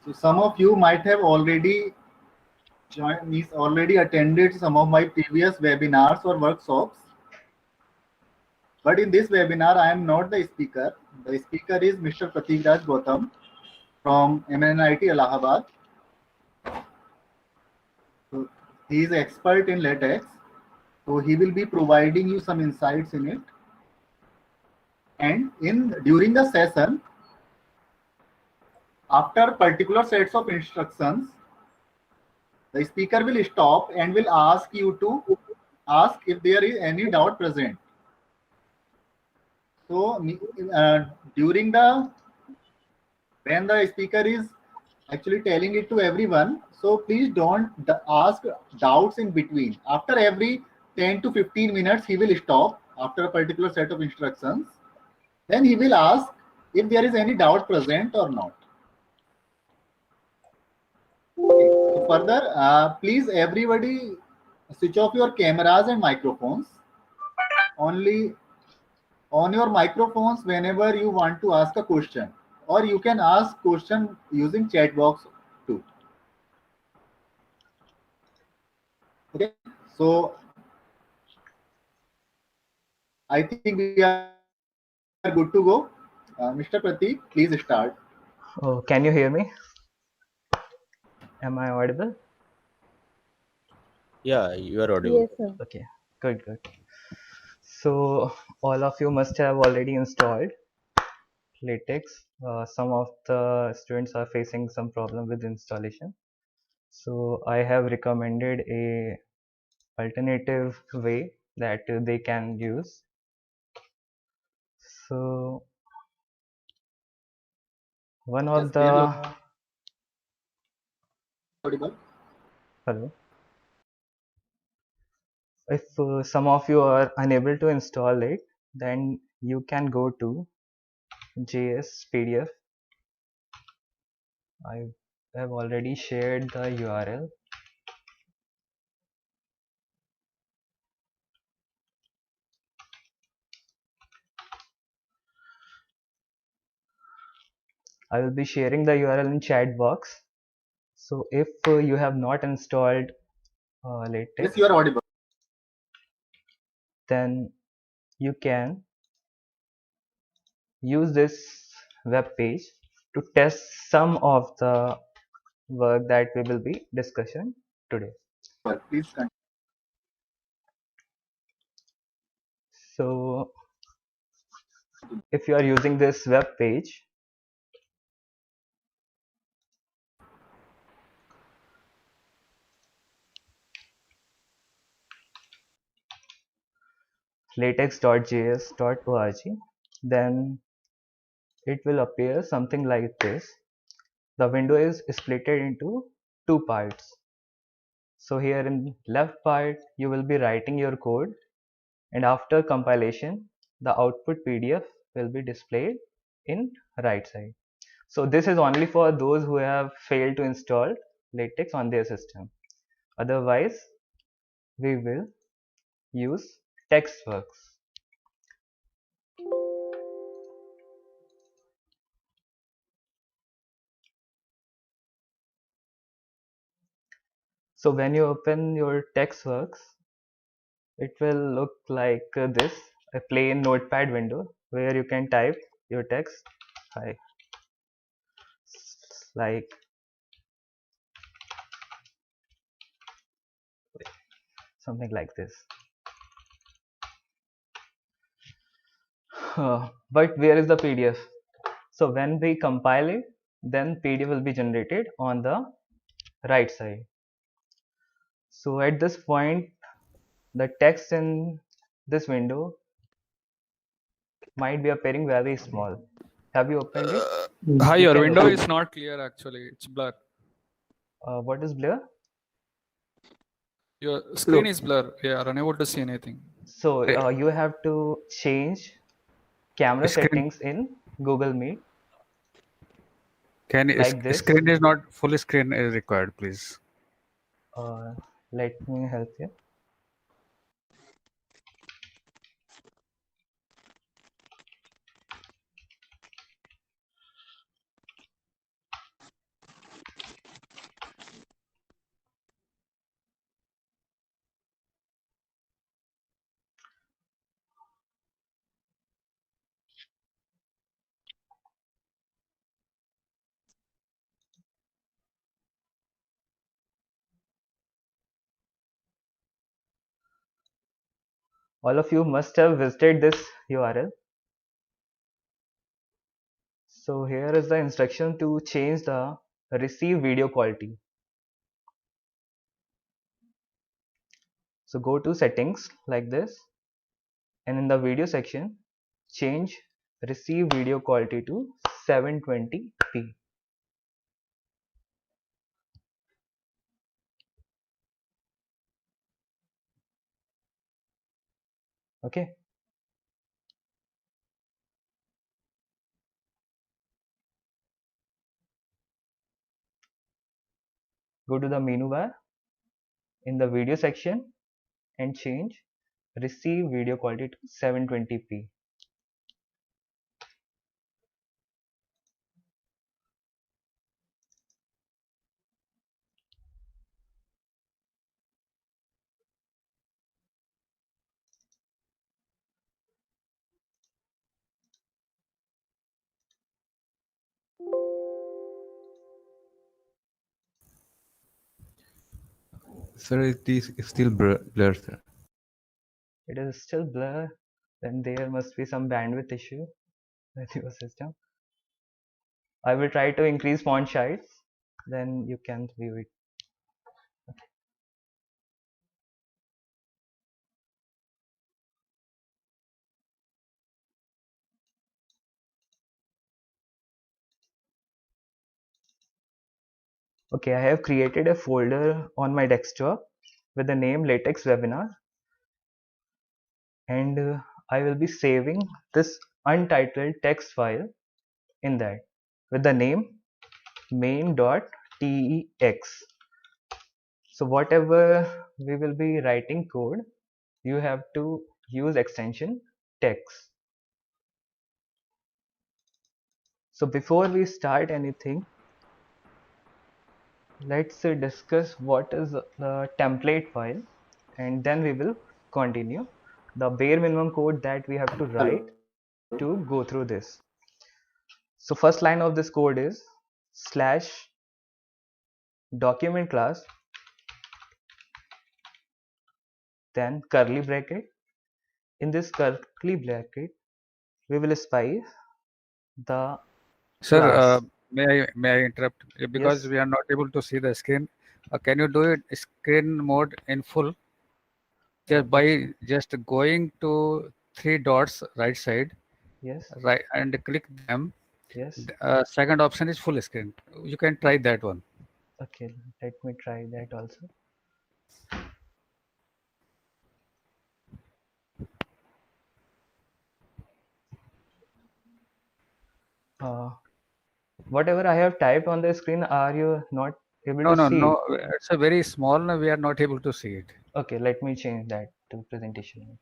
So some of you might have already already attended some of my previous webinars or workshops. But in this webinar, I am not the speaker. The speaker is Mr. Pratik Raj Gautam from MNIT Allahabad. So he is expert in latex. So he will be providing you some insights in it. And during the session, after particular sets of instructions, the speaker will stop and will ask you to ask if there is any doubt present. So during when the speaker is actually telling it to everyone, so please don't ask doubts in between. After every 10 to 15 minutes, he will stop after a particular set of instructions. Then he will ask if there is any doubt present or not. Okay. So further, please everybody switch off your cameras and microphones. Only on your microphones whenever you want to ask a question, or you can ask question using chat box too. Okay, so I think we are good to go. Mr. Pratik, please start. Oh, can you hear me? Am I audible? Yeah, you are audible. Yes, sir. Okay, good. So all of you must have already installed latex. Some of the students are facing some problem with installation. So I have recommended a alternative way that they can use. So one of the Audible. hello. If some of you are unable to install it, then you can go to JS PDF. I have already shared the URL. I will be sharing the URL in chat box. So if you have not installed latex, Yes, you are audible. then you can use this web page to test some of the work that we will be discussing today. Please continue. So if you are using this web page, latex.js.org, then it will appear something like this. The window is split into two parts. So here in left part, you will be writing your code, and after compilation, the output PDF will be displayed in right side. So this is only for those who have failed to install latex on their system. Otherwise, we will use TextWorks. So when you open your TextWorks, it will look like this, a plain notepad window where you can type your text like something like this. But where is the PDF? So when we compile it, then PDF will be generated on the right side. So at this point, the text in this window might be appearing very small. Have you opened it? Hi, You your can window open is it. not clear actually. It's blur. What is blur? Your screen is blur. We are unable to see anything. So you have to change camera Screen settings in Google Meet can like this. screen is not full screen is required, please. Let me help you. All of you must have visited this URL. So here is the instruction to change the receive video quality. So go to settings like this, and in the video section, change receive video quality to 720p. Okay. Go to the menu bar in the video section and change receive video quality to 720p. Sir, it is still blur, sir. It is still blur, then there must be some bandwidth issue with your system. I will try to increase font size, then you can view it. Okay, I have created a folder on my desktop with the name Latex Webinar, and I will be saving this untitled text file in that with the name main.tex. So whatever we will be writing code, you have to use extension text. So before we start anything, let's discuss what is the template file, and then we will continue the bare minimum code that we have to write to go through this. So first line of this code is slash document class, then curly bracket. In this curly bracket, we will specify the Sir, class. may I interrupt? Because Yes. we are not able to see the screen. Can you do it screen mode in full? Just by just going to three dots right side, Yes. right, and click them. Yes. Second option is full screen. You can try that one. Okay, let me try that also. Whatever I have typed on the screen, are you not able No, to no, see? no. It's a very small. We are not able to see it. Okay, let me change that to presentation.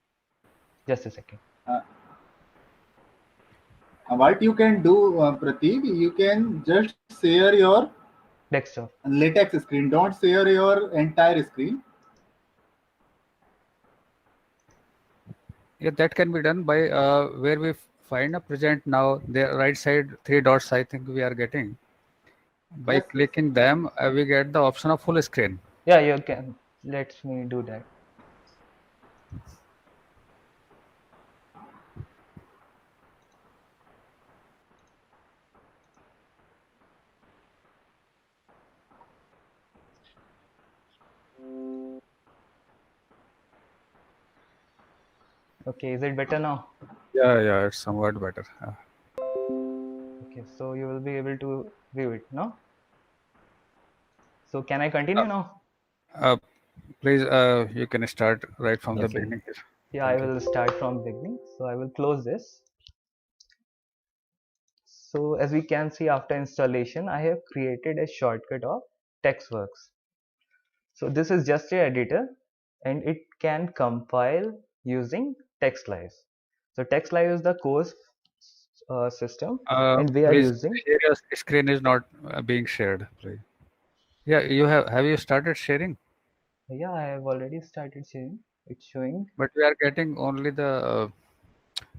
Just a second. What you can do, Prateek, you can just share your Desktop. latex screen. Don't share your entire screen. Yeah, that can be done by where we find a present now. The right side three dots. I think we are getting. By Yes, yes. clicking them, we get the option of full screen. Yeah, you can. Let me do that. Okay, is it better now? Yeah, it's somewhat better. Okay, so you will be able to view it now. So can I continue now? Uh, please, you can start right from the Okay. beginning here. Yeah, I Thank you. will start from beginning. So I will close this. So as we can see, after installation, I have created a shortcut of TextWorks. So this is just a editor, and it can compile using TextLive. So TextLive is the course system, and we are Please, using. share your screen is not being shared, please. Yeah, you have you started sharing? Yeah, I have already started sharing. It's showing. But we are getting only the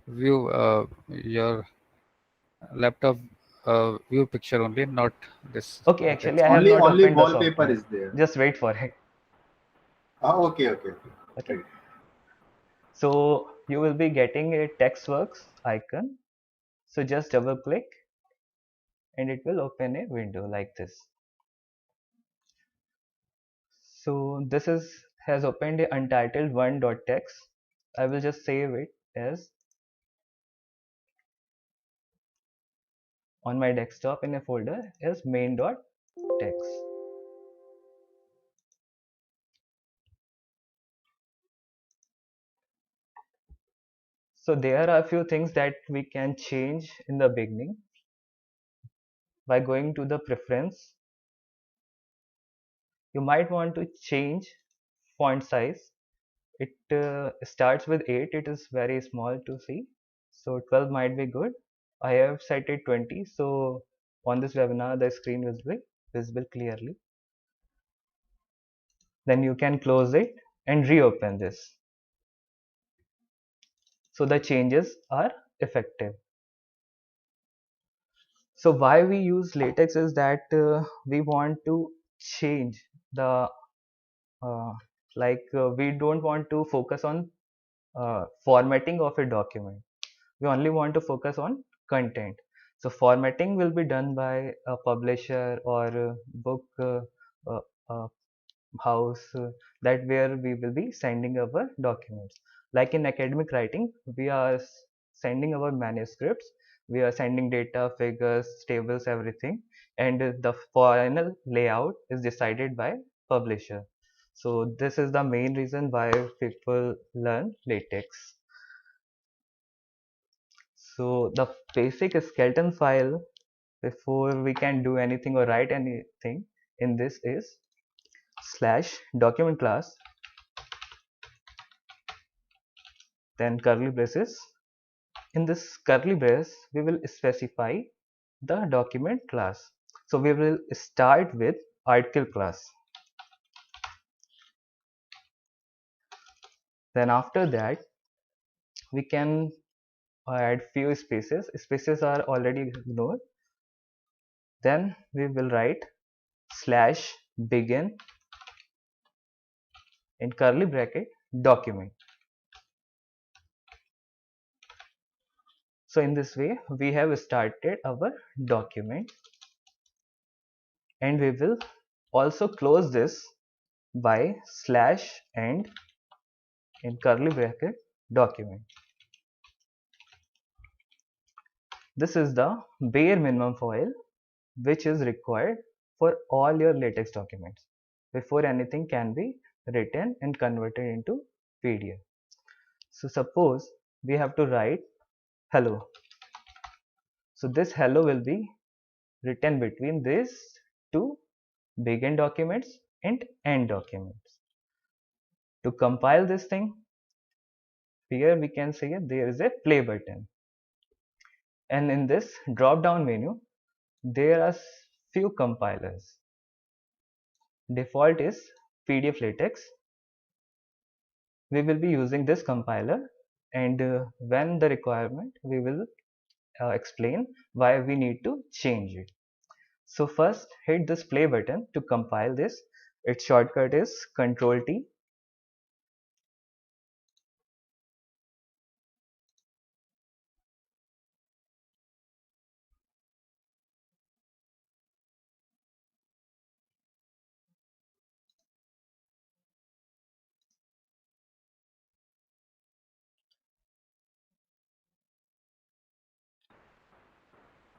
view your laptop view picture only, not this Okay, actually, I text. have Only not only opened the wallpaper software. is there. Just wait for it. Okay, okay, okay. Okay. Right. So you will be getting a textworks icon. So just double click and it will open a window like this. So this has opened a untitled one.txt. I will just save it as on my desktop in a folder as main.txt. So there are a few things that we can change in the beginning by going to the preference. You might want to change font size. It starts with 8. It is very small to see. So 12 might be good. I have set it 20. So on this webinar, the screen will be visible clearly. Then you can close it and reopen this. So the changes are effective. So why we use latex is that we want to change the we don't want to focus on formatting of a document. We only want to focus on content. So formatting will be done by a publisher or a book uh, uh, house, that where we will be sending our documents. Like in academic writing, we are sending our manuscripts, we are sending data, figures, tables, everything, and the final layout is decided by publisher. So this is the main reason why people learn latex. So the basic skeleton file before we can do anything or write anything in this is slash document class, then curly braces. In this curly brace, we will specify the document class. So we will start with article class. Then after that, we can add few spaces. Spaces are already known. Then we will write slash begin in curly bracket document. So in this way, we have started our document, and we will also close this by slash end in curly bracket document. This is the bare minimum file which is required for all your latex documents before anything can be written and converted into PDF. So suppose we have to write hello. So this hello will be written between these two begin documents and end documents. To compile this thing, here we can say there is a play button, and in this drop down menu there are few compilers. Default is PDF latex. We will be using this compiler, and when the requirement we will explain why we need to change it. So first hit this play button to compile this. Its shortcut is Ctrl T.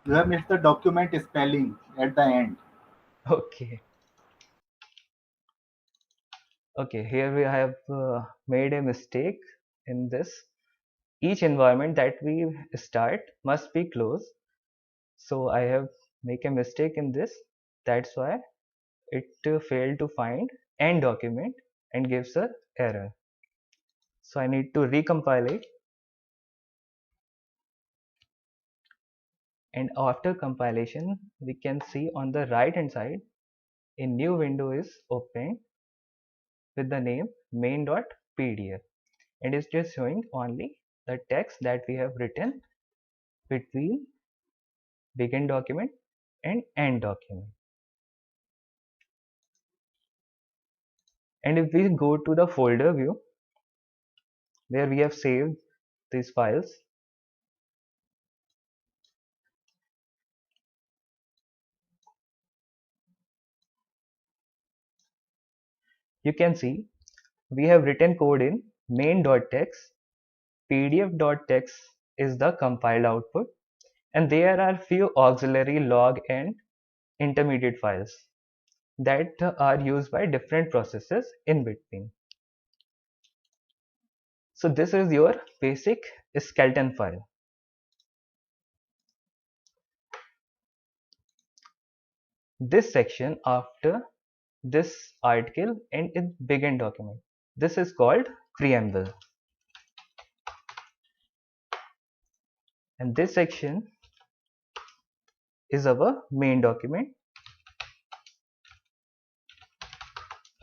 You have missed the document spelling at the end. Okay. Okay, here we have made a mistake in this. Each environment that we start must be closed. So I have make a mistake in this. That's why it failed to find end document and gives a error. So I need to recompile it, and after compilation we can see on the right hand side a new window is opened with the name main.pdf, and it's just showing only the text that we have written between begin document and end document. And if we go to the folder view, where we have saved these files. You can see we have written code in main.txt, pdf.txt is the compiled output, and there are few auxiliary log and intermediate files that are used by different processes in between. So this is your basic skeleton file. This section after this article and in begin document, this is called preamble, and this section is our main document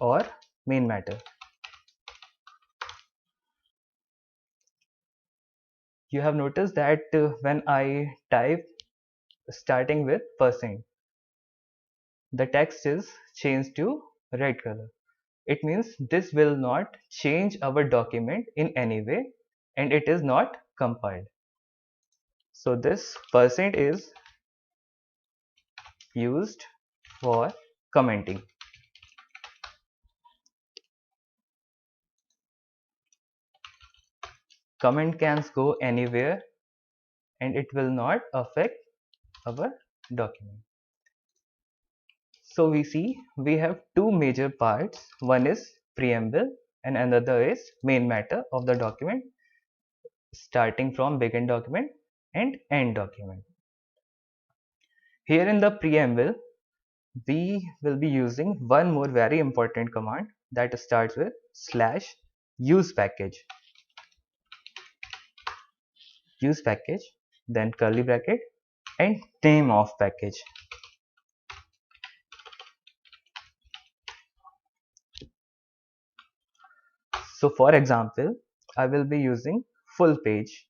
or main matter. You have noticed that when I type starting with %, the text is changed to red color. It means this will not change our document in any way, and it is not compiled. So this % is used for commenting. Comment can go anywhere and it will not affect our document. So we see we have two major parts. One is preamble and another is main matter of the document, starting from begin document and end document. Here in the preamble, we will be using one more very important command that starts with /use package. Use package, then curly bracket and name of package. So for example, I will be using full page.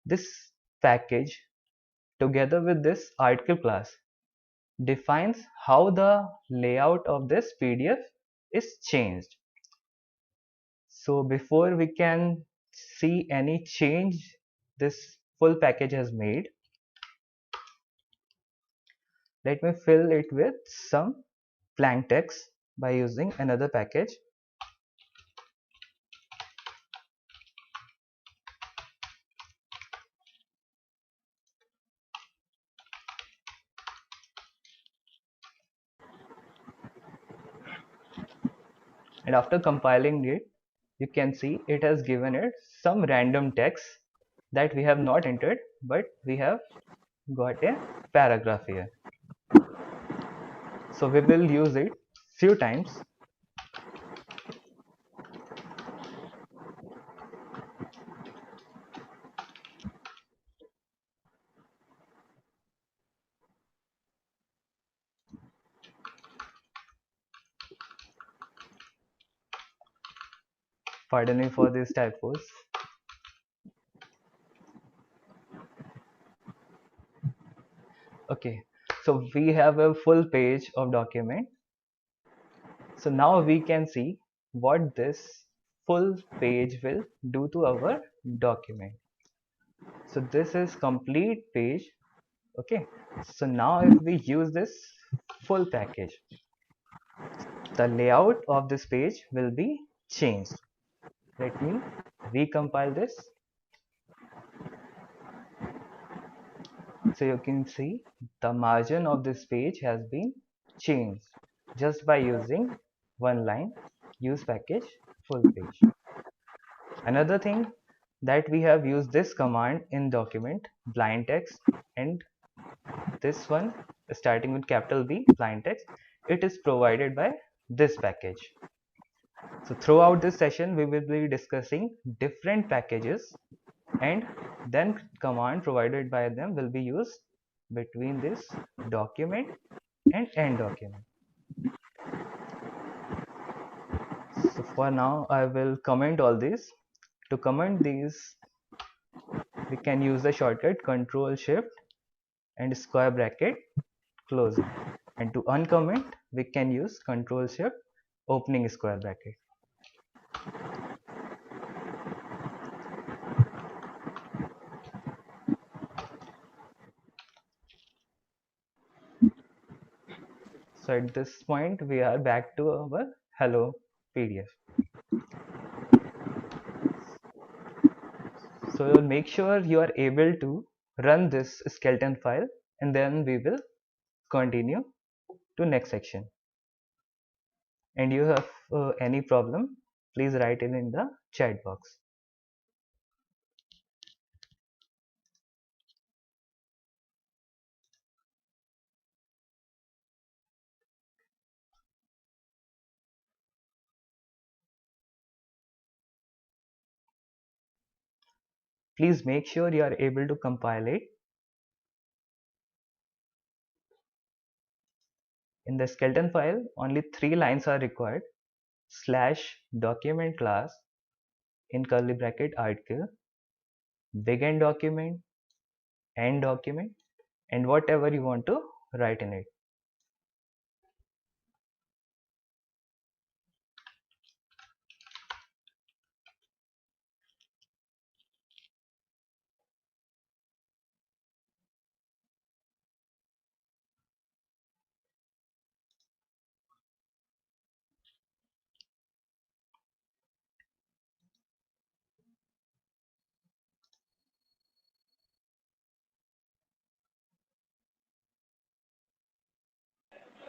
This package together with this article class defines how the layout of this PDF is changed. So before we can see any change this full package has made, let me fill it with some blank text by using another package. And after compiling it, you can see it has given it some random text that we have not entered, but we have got a paragraph here. So we will use it few times. Pardon me for these typos. Okay, so we have a full page of document. So now we can see what this full page will do to our document. So this is complete page. Okay, so now if we use this full package, the layout of this page will be changed. Let me recompile this. So you can see the margin of this page has been changed just by using one line use package full page. Another thing that we have used this command in document blind text, and this one starting with capital B blind text, it is provided by this package. So throughout this session we will be discussing different packages, and then command provided by them will be used between this document and end document. So for now I will comment all these. To comment these we can use the shortcut Control Shift and square bracket closing, and to uncomment we can use Control Shift opening square bracket. So at this point, we are back to our hello PDF. So make sure you are able to run this skeleton file, and then we will continue to next section. And you have any problem, please write it in the chat box. Please make sure you are able to compile it. In the skeleton file, only 3 lines are required: /document class in curly bracket article, begin document, end document, and whatever you want to write in it.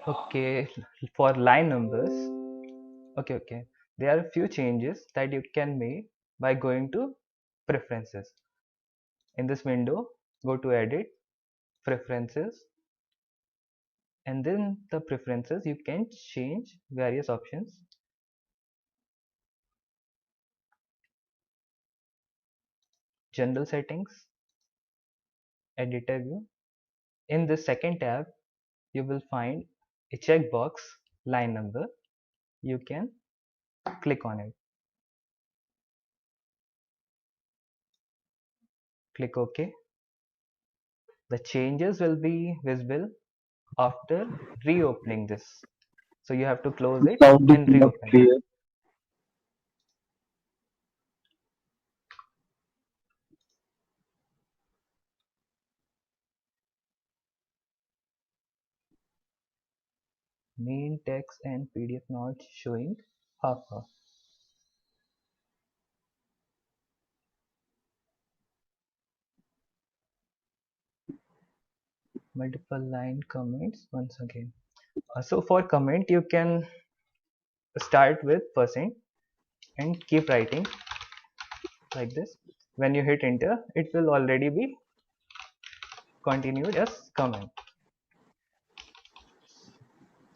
Okay, for line numbers, okay, there are a few changes that you can make by going to preferences. In this window, go to edit, preferences, and then the preferences you can change various options. General settings, editor view. In the second tab, you will find a checkbox line number. You can click on it. Click OK. The changes will be visible after reopening this. So you have to close it Sound is and not reopen. clear. Main text and PDF not showing half. Multiple line comments once again. So for comment, you can start with percent and keep writing like this. When you hit enter, it will already be continued as comment.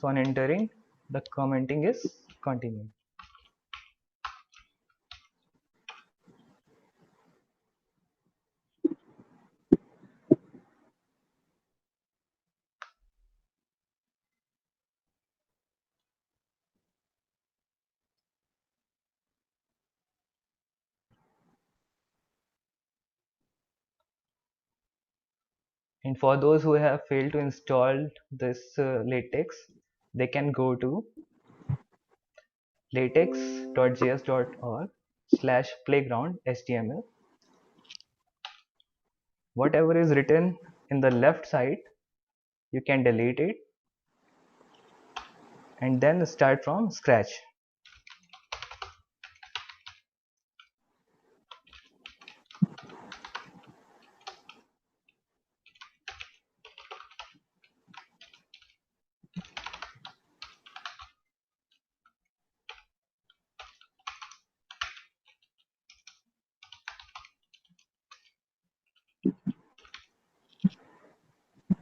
So on entering, the commenting is continued. And for those who have failed to install this latex, they can go to latex.js.org/playground.html. Whatever is written in the left side, you can delete it and then start from scratch.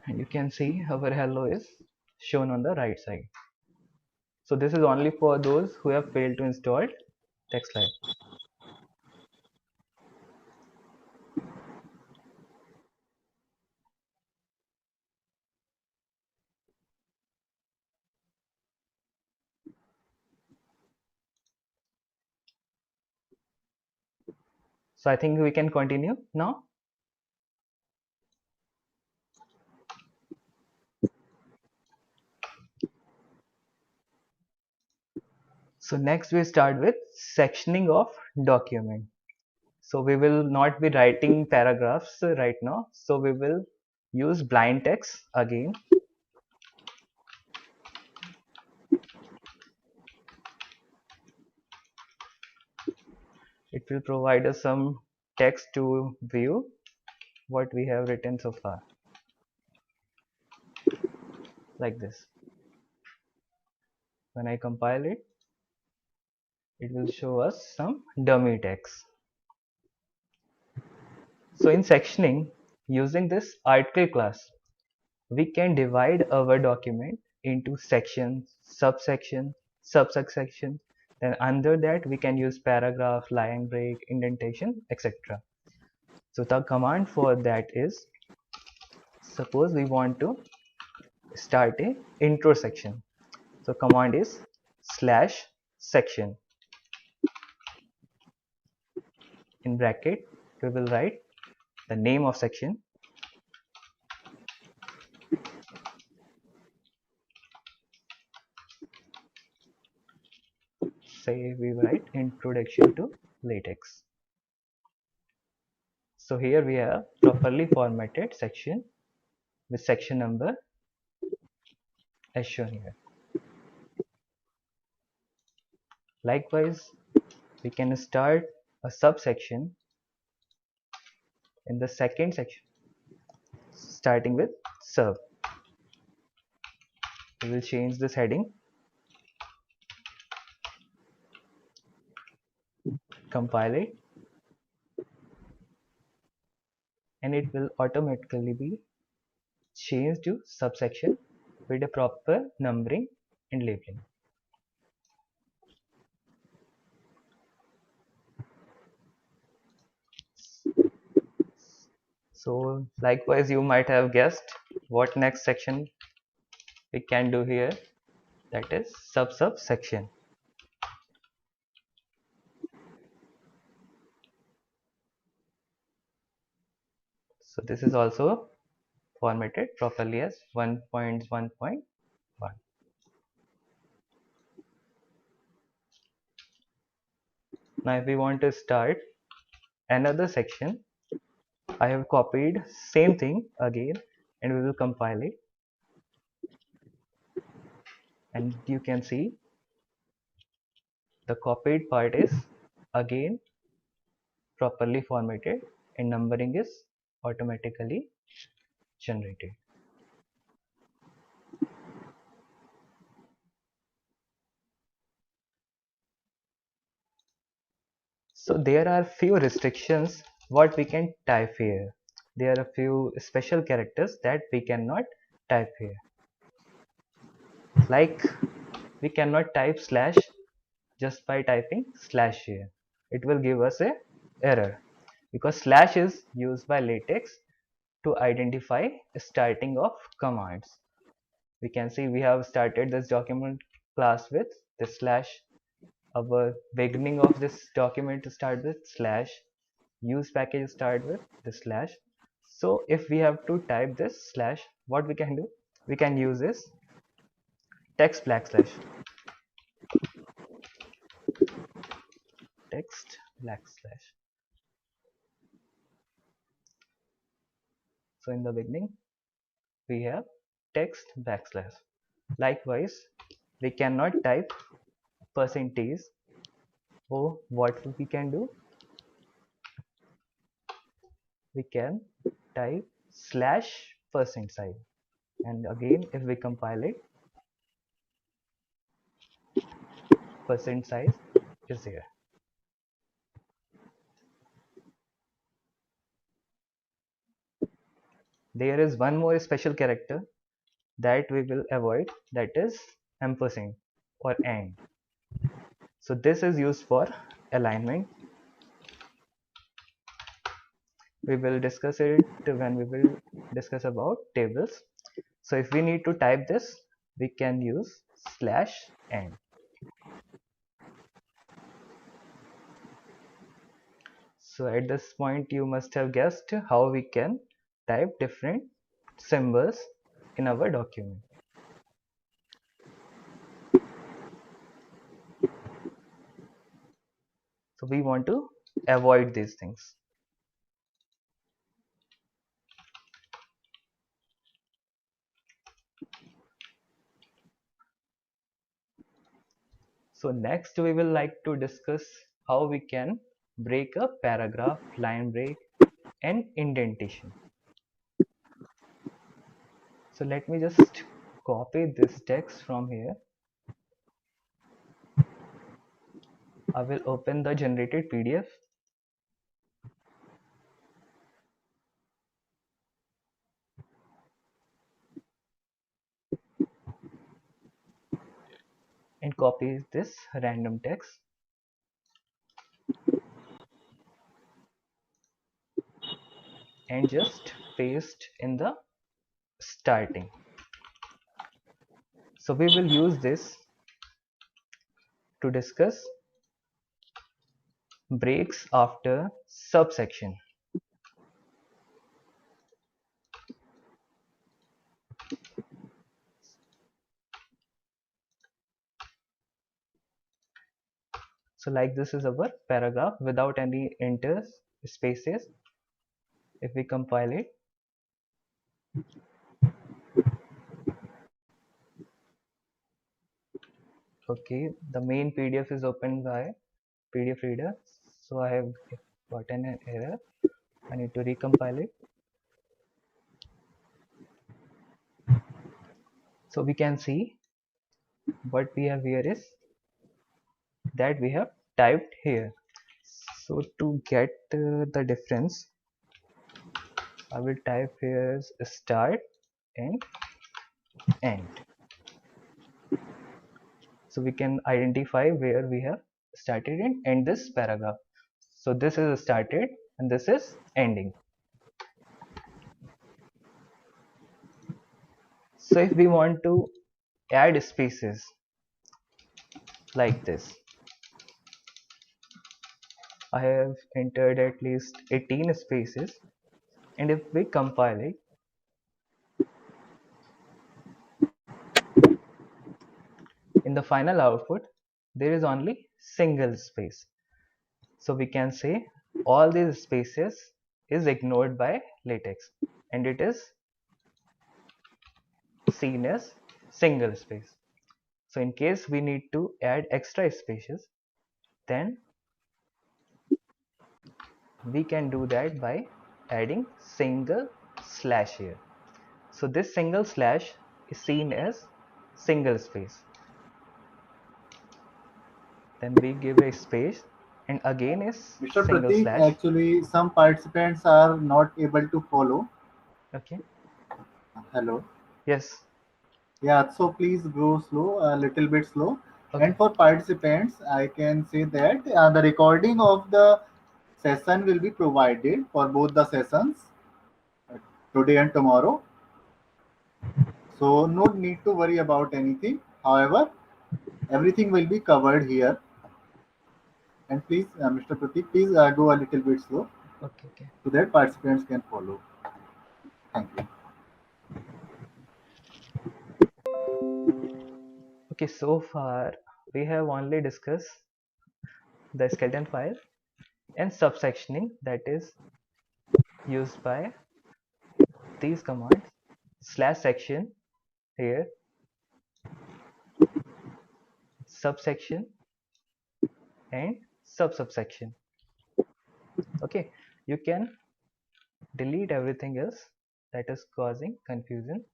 And you can see our hello is shown on the right side. So this is only for those who have failed to install TextLive. So I think we can continue now. So next we start with sectioning of document. So we will not be writing paragraphs right now. So we will use blind text again. It will provide us some text to view what we have written so far, like this. When I compile it, it will show us some dummy text. So in sectioning, using this article class, we can divide our document into sections, subsections, subsections. Then under that we can use paragraph, line break, indentation, etc. So the command for that is, suppose we want to start a intro section. So command is /section. In bracket we will write the name of section, say we write introduction to latex. So here we have properly formatted section with section number as shown here. Likewise, we can start a subsection in the second section, starting with sub. We will change this heading, compile it, and it will automatically be changed to subsection with a proper numbering and labeling. So likewise, you might have guessed what next section we can do here, that is subsection. So this is also formatted properly as 1.1.1. Now if we want to start another section, I have copied same thing again and we will compile it, and you can see the copied part is again properly formatted and numbering is automatically generated. So there are few restrictions what we can type here. There are a few special characters that we cannot type here. Like we cannot type slash just by typing slash here. It will give us a error because slash is used by latex to identify starting of commands. We can see we have started this document class with the slash. Our beginning of this document to start with slash, use package start with the slash. So if we have to type this slash, what we can do, we can use this text backslash, text backslash. So in the beginning we have text backslash. Likewise, we cannot type percentage. So what we can do, we can type slash percent sign, and again if we compile it, percent size is here. There is one more special character that we will avoid, that is ampersand or and. So this is used for alignment. We will discuss it when we will discuss about tables. So if we need to type this, we can use slash and. So at this point you must have guessed how we can type different symbols in our document. So we want to avoid these things. So next we will like to discuss how we can break a paragraph, line break and indentation. So let me just copy this text from here. I will open the generated PDF. And copy this random text. And just paste in the starting. So we will use this to discuss breaks after subsection. So like this is our paragraph without any enters spaces. If we compile it, okay, the main PDF is opened by PDF reader. So I have gotten an error. I need to recompile it. So we can see what we have here is that we have typed here. So to get the difference, I will type here start and end. So we can identify where we have started and end this paragraph. So this is started and this is ending. So if we want to add spaces like this, I have entered at least 18 spaces, and if we compile it, in the final output there is only single space. So we can say all these spaces is ignored by latex and it is seen as single space. So in case we need to add extra spaces, then we can do that by adding single slash here. So this single slash is seen as single space. Then we give a space and again is Mr. single Pratik, slash. actually, some participants are not able to follow. Okay. Hello. Yes. Yeah, so please go slow, a little bit slow. And Okay. for participants, I can say that the recording of the session will be provided for both the sessions, uh, today and tomorrow. So no need to worry about anything. However, everything will be covered here. And please, Mr. Pratik, please go a little bit slow Okay. Okay. so that participants can follow. Thank you. Okay. So far we have only discussed the skeleton file and subsectioning, that is used by these commands slash section here, subsection and subsection. Okay, you can delete everything else that is causing confusion.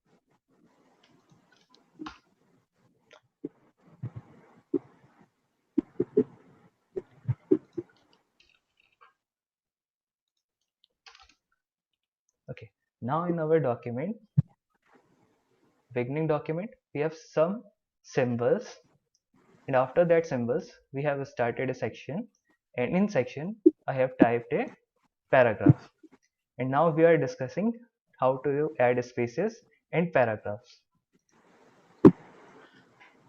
Okay, now in our document, beginning document, we have some symbols, and after that symbols we have started a section, and in section I have typed a paragraph, and now we are discussing how to add spaces and paragraphs.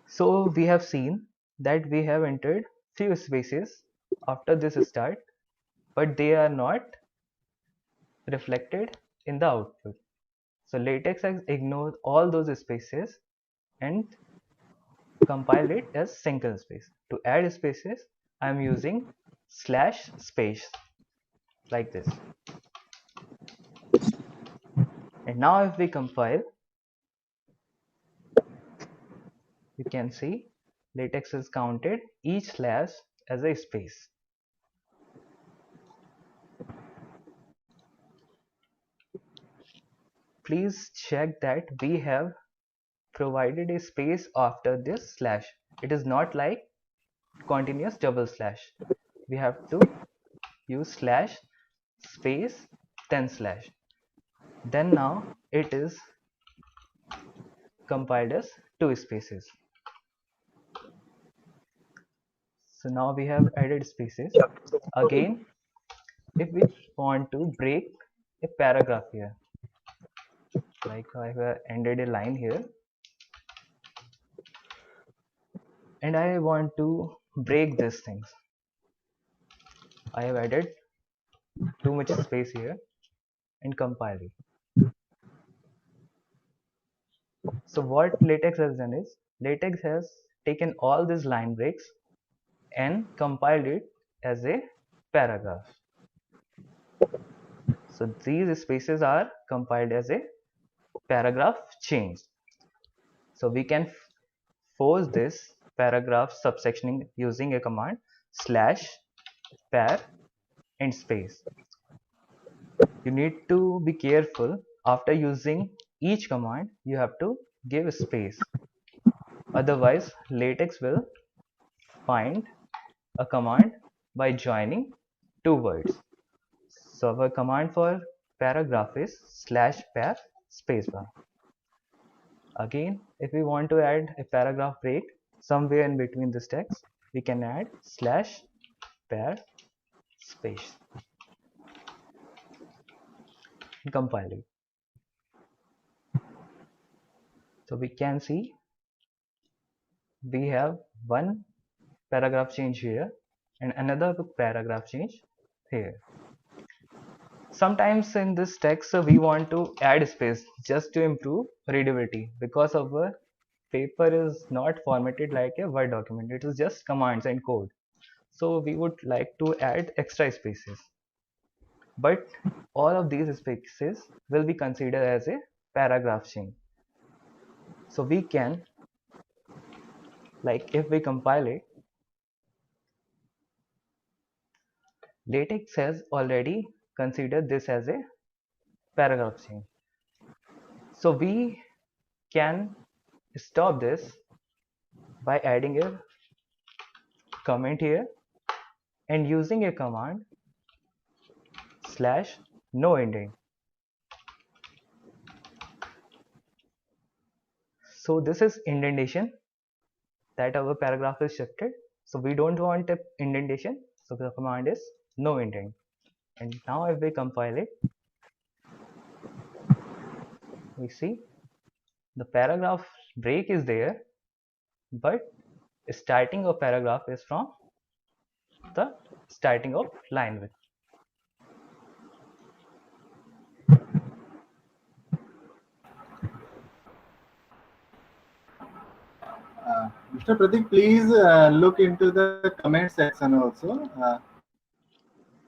So we have seen that we have entered few spaces after this start, but they are not reflected in the output. So latex has ignored all those spaces and compile it as single space. To add spaces, I am using slash space like this. And now if we compile, you can see latex is counted each slash as a space. Please check that we have provided a space after this slash. It is not like continuous double slash. We have to use slash space then slash. Then now it is compiled as two spaces. So now we have added spaces. Again, if we want to break a paragraph here, like I have ended a line here, and I want to break these things. I have added too much space here and compile it. So what latex has done is, latex has taken all these line breaks and compiled it as a paragraph. So these spaces are compiled as a paragraph change. So we can force this paragraph subsectioning using a command slash par and space. You need to be careful after using each command. You have to give space, otherwise latex will find a command by joining two words. So our command for paragraph is slash par spacebar. Again, if we want to add a paragraph break somewhere in between this text, we can add slash par space and compile it. So we can see we have one paragraph change here and another paragraph change here. Sometimes in this text we want to add space just to improve readability, because our paper is not formatted like a Word document, it is just commands and code. So we would like to add extra spaces, but all of these spaces will be considered as a paragraph change. So we can, like if we compile it, latex has already considered this as a paragraph change. So we can stop this by adding a comment here and using a command slash no indent. So this is indentation that our paragraph is shifted. So we don't want a indentation. So the command is no indent. And now if we compile it, we see the paragraph break is there, but starting of paragraph is from the starting of line width. Mr. Pratik, please look into the comment section also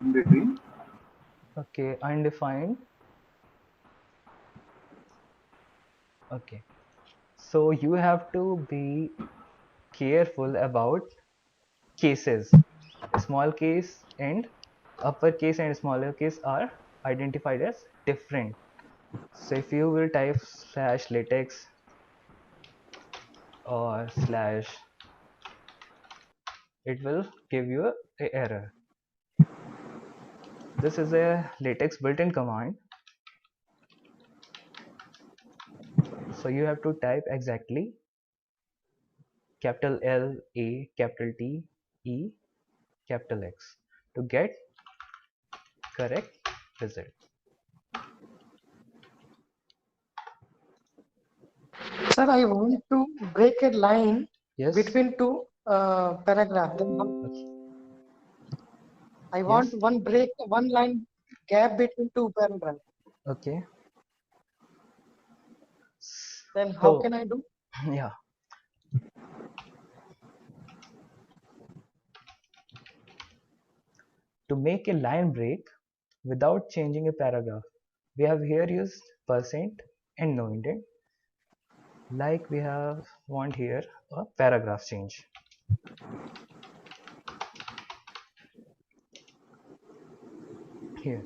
in between. Okay, undefined. Okay, so you have to be careful about cases. Small case and uppercase and smaller case are identified as different. So if you will type slash latex or slash, it will give you a error. This is a latex built-in command, so you have to type exactly capital L A capital T E capital X to get correct result. Sir, I want to break a line Yes. between two paragraphs. Okay. I want Yes. one line gap between two paragraphs. Okay. Then how So can I do? yeah. to make a line break without changing a paragraph, we have here used percent and no indent. Like we have want here a paragraph change. Here.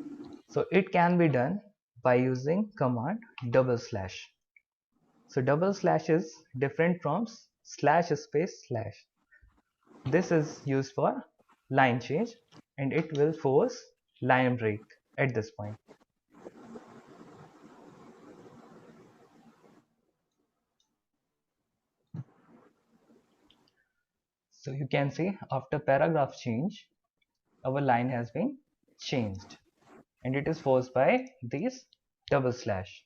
So it can be done by using command double slash. So double slash is different from slash space slash. This is used for line change and it will force line break at this point. So you can see after paragraph change, our line has been changed and it is forced by this double slash.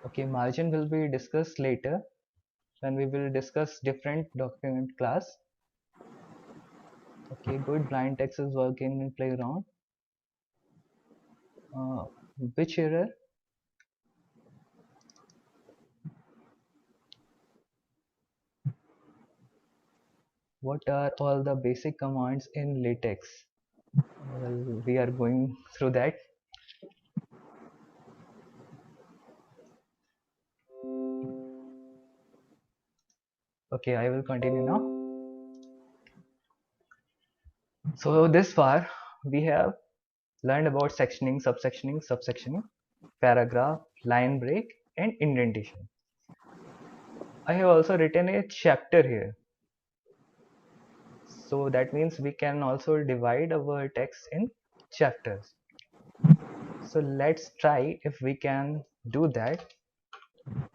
Okay, margin will be discussed later when we will discuss different document class. Okay, good. Blind text is working in playground. Which error? What are all the basic commands in latex? Well, we are going through that. Okay, I will continue now. So this far we have learned about sectioning, subsectioning, paragraph, line break and indentation. I have also written a chapter here. So that means we can also divide our text in chapters. So let's try if we can do that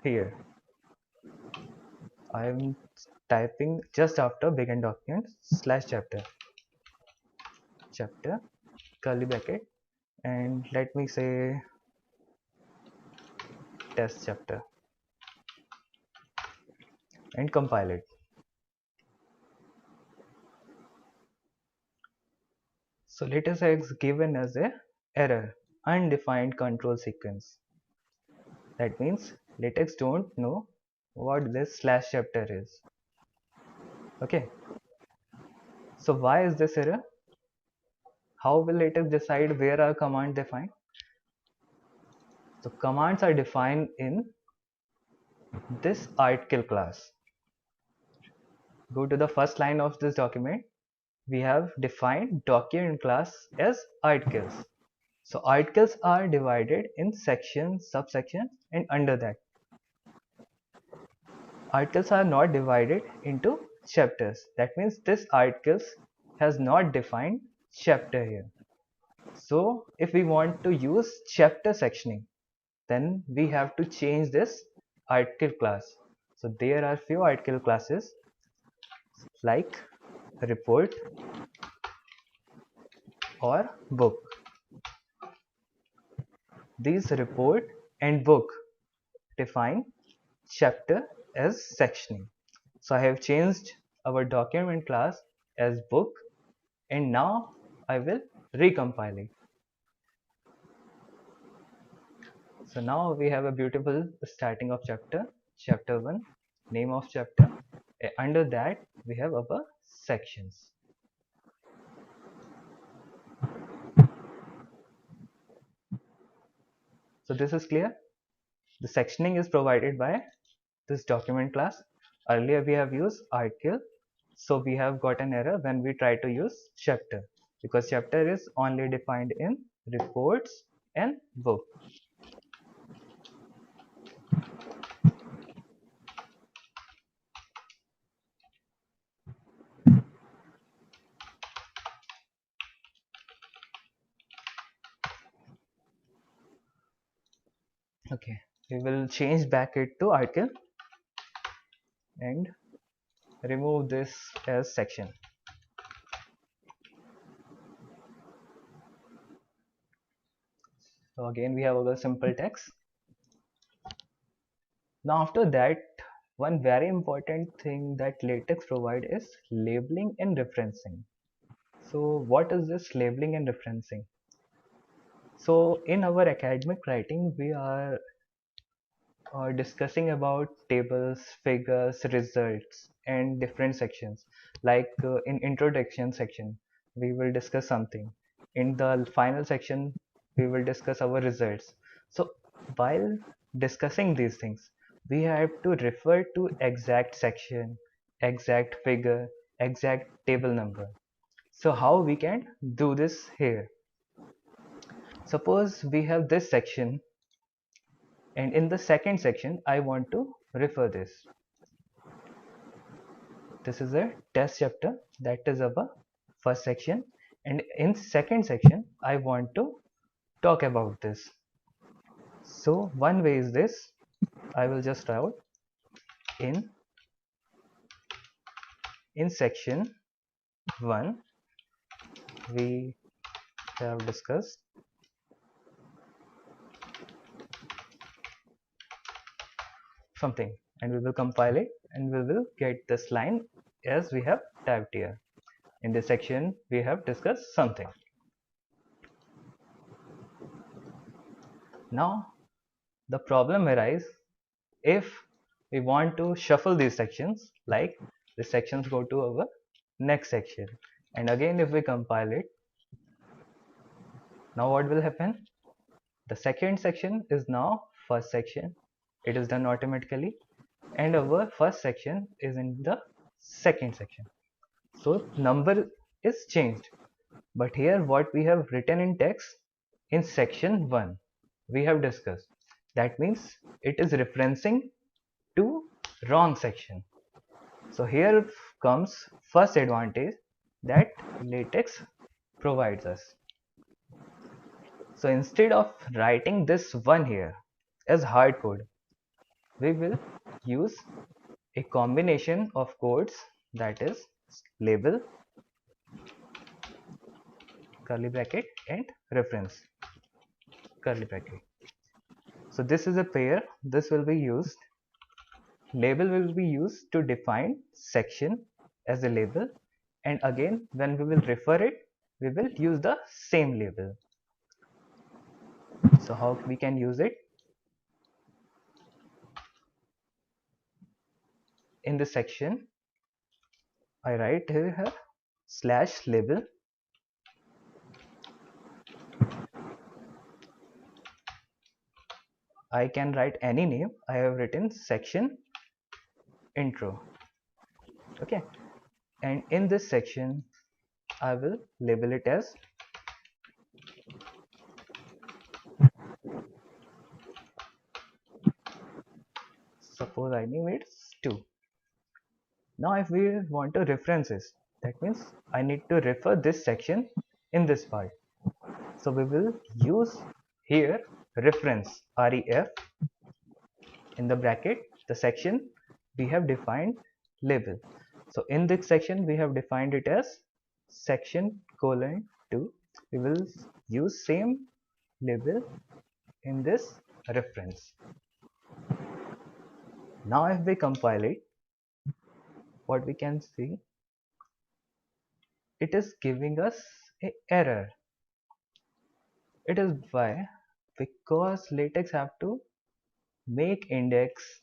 here. I am typing just after begin document slash chapter curly bracket and let me say test chapter and compile it. So latex is given as a error undefined control sequence. That means latex don't know what this slash chapter is. Okay, so why is this error? How will latex decide where are commands defined? So commands are defined in this article class. Go to the first line of this document. We have defined document class as articles. So articles are divided in sections, subsections and under that. Articles are not divided into chapters. That means this articles has not defined chapter here. So if we want to use chapter sectioning, then we have to change this article class. So there are few article classes like report or book. These report and book define chapter as sectioning. So I have changed our document class as book and now I will recompile it. So now we have a beautiful starting of chapter 1, name of chapter. Under that we have our sections. So this is clear. The sectioning is provided by this document class. Earlier we have used article, so we have got an error when we try to use chapter because chapter is only defined in reports and book. Okay, we will change back it to article and remove this as section. So again we have our simple text. Now after that one very important thing that LaTeX provide is labeling and referencing. So what is this labeling and referencing? So in our academic writing, we are discussing about tables, figures, results, and different sections. Like in introduction section, we will discuss something. In the final section, we will discuss our results. So while discussing these things, we have to refer to exact section, exact figure, exact table number. So how we can do this here? Suppose we have this section, and in the second section I want to refer this. This is a test chapter, that is our first section, and in second section I want to talk about this. So one way is this, I will just write in section 1 we have discussed something, and we will compile it and we will get this line as we have typed here. In this section we have discussed something. Now the problem arises if we want to shuffle these sections, like the sections go to our next section, and again if we compile it, now what will happen? The second section is now first section, it is done automatically, and our first section is in the second section. So number is changed, but here what we have written in text in section 1 we have discussed, that means it is referencing to wrong section. So here comes first advantage that LaTeX provides us. So instead of writing this one here as hard code, we will use a combination of codes, that is label, curly bracket, and reference, curly bracket. So this is a pair, this will be used. Label will be used to define section as a label, and again when we will refer it, we will use the same label. So how we can use it? In the section I write here slash label, I can write any name, I have written section intro, okay, and in this section I will label it as suppose I name it 2. Now if we want to references, that means I need to refer this section in this part. So we will use here reference, ref, in the bracket the section we have defined label. So in this section we have defined it as section colon 2. We will use same label in this reference. Now if we compile it, what we can see, it is giving us a error. It is why? Because LaTeX have to make index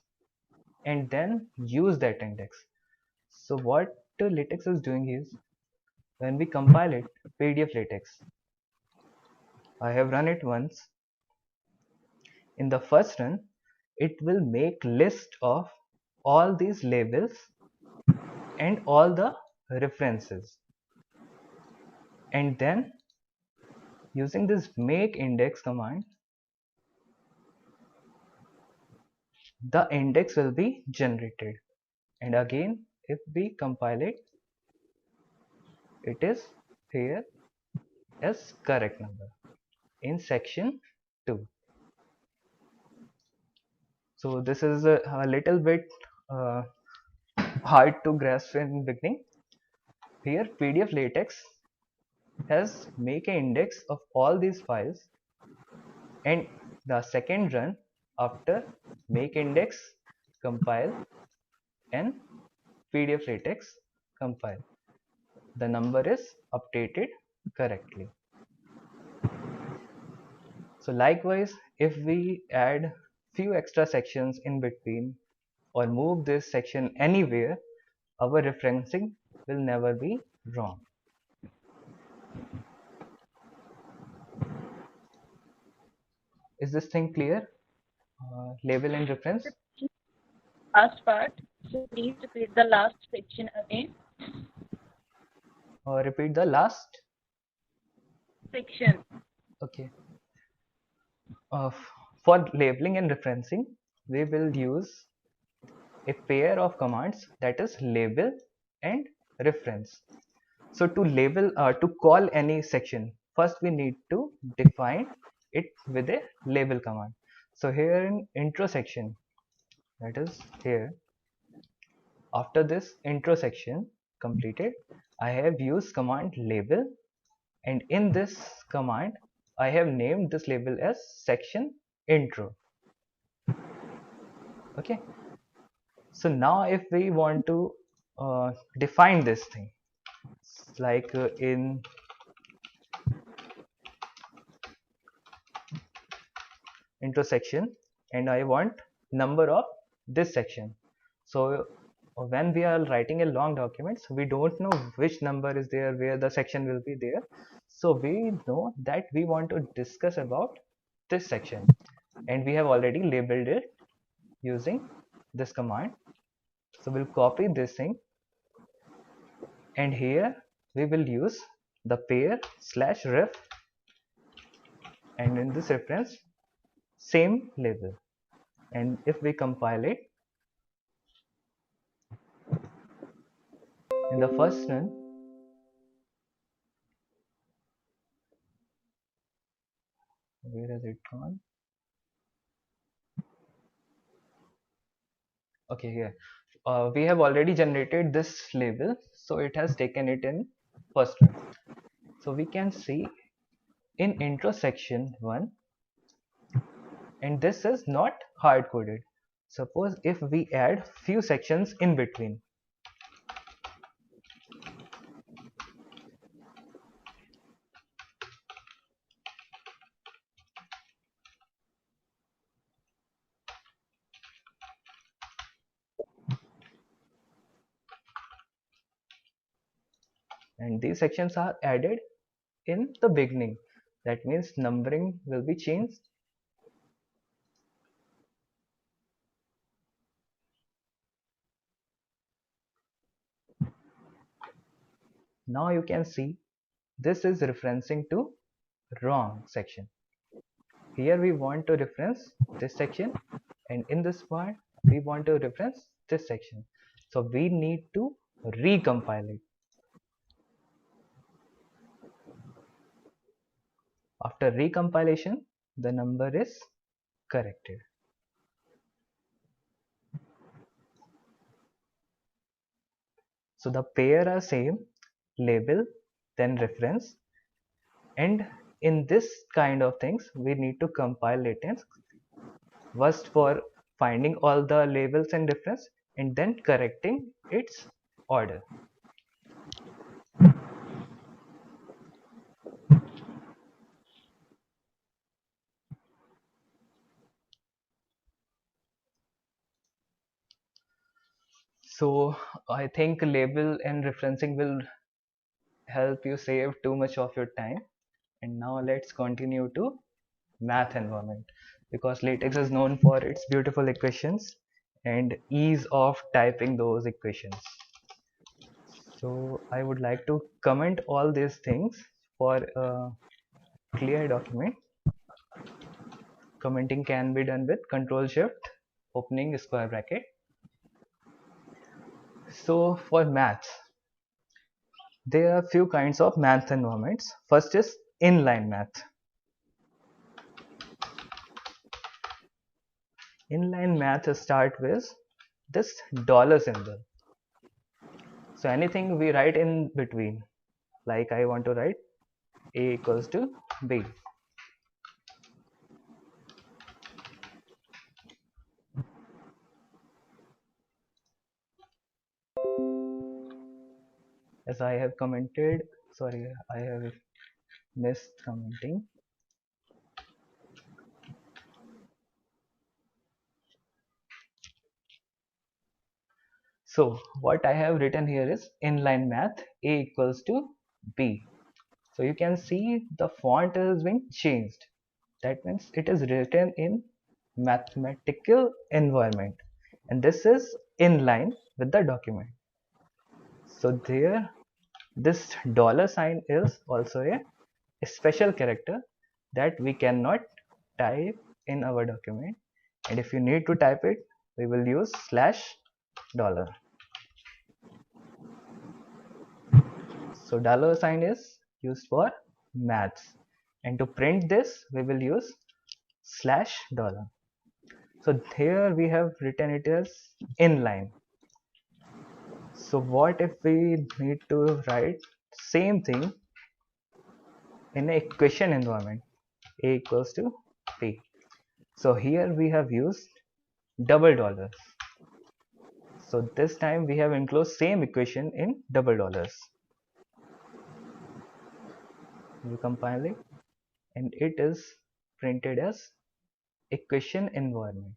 and then use that index. So what LaTeX is doing is, when we compile it, PDF LaTeX, I have run it once. In the first run, it will make list of all these labels and all the references, and then using this make index command, the index will be generated, and again if we compile it, it is here as correct number in section 2. So this is a little bit uh, hard to grasp in beginning. Here PDF LaTeX has make an index of all these files, and the second run after make index compile, and PDF Latex compile. The number is updated correctly. So likewise, if we add few extra sections in between or move this section anywhere, our referencing will never be wrong. Is this thing clear? Label and reference? Last part. So please repeat the last section again. Repeat the last Section. Okay. For labeling and referencing, we will use a pair of commands, that is label and reference. So to call any section, first we need to define it with a label command. So here in intro section, that is here, after this intro section completed, I have used command label, and in this command I have named this label as section intro. Okay, so now if we want to define this thing, like in intro section, and I want number of this section. So when we are writing a long document, so we don't know which number is there, where the section will be there. So we know that we want to discuss about this section, and we have already labeled it using this command. So we'll copy this thing, and here we will use the pair slash ref, and in this reference same label. And if we compile it, in the first run, where has it gone? Okay, here we have already generated this label, so it has taken it in first run. So we can see in intro section 1, and this is not hard coded. Suppose if we add few sections in between, and these sections are added in the beginning, that means numbering will be changed. Now you can see this is referencing to wrong section. Here we want to reference this section, and in this part we want to reference this section. So we need to recompile it. After recompilation, the number is corrected. So the pair are same, label then reference, and in this kind of things we need to compile it first for finding all the labels and reference, and then correcting its order. So I think label and referencing will help you save too much of your time. And now let's continue to math environment, because latex is known for its beautiful equations and ease of typing those equations. So I would like to comment all these things for a clear document. Commenting can be done with Control Shift, opening square bracket. So for maths, there are few kinds of math environments. First is inline math. Inline math start with this dollar symbol. So anything we write in between, like I want to write A equals to B. as I have commented, sorry, I have missed commenting. So what I have written here is inline math a equals to b. So you can see the font is being changed. That means it is written in mathematical environment, and this is in line with the document. So there, this dollar sign is also a special character that we cannot type in our document, and if you need to type it, we will use $. So dollar sign is used for maths, and to print this we will use $. So here we have written it as inline. So what if we need to write same thing in an equation environment, a equals to p? So here we have used double dollars. So this time we have enclosed same equation in double dollars. We compile it, and it is printed as equation environment.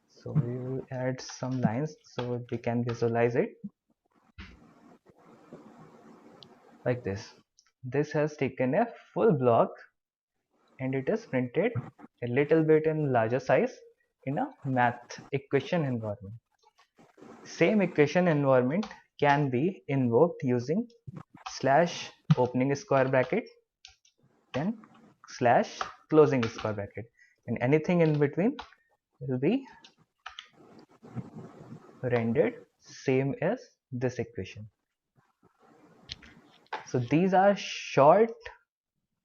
So we will add some lines so we can visualize it like this. This has taken a full block, and it is printed a little bit in larger size in a math equation environment. Same equation environment can be invoked using slash opening square bracket, then slash closing square bracket, and anything in between will be rendered same as this equation. So these are short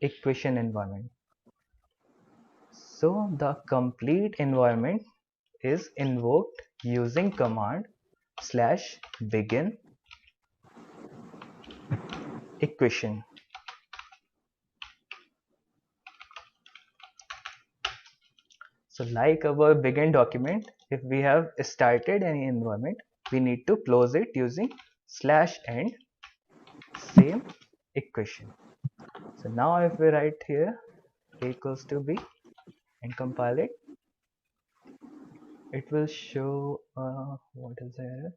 equation environment. So the complete environment is invoked using command slash begin equation. So like our begin document, if we have started any environment, we need to close it using slash end same equation. So now if we write here a equals to b and compile it, it will show what is the error?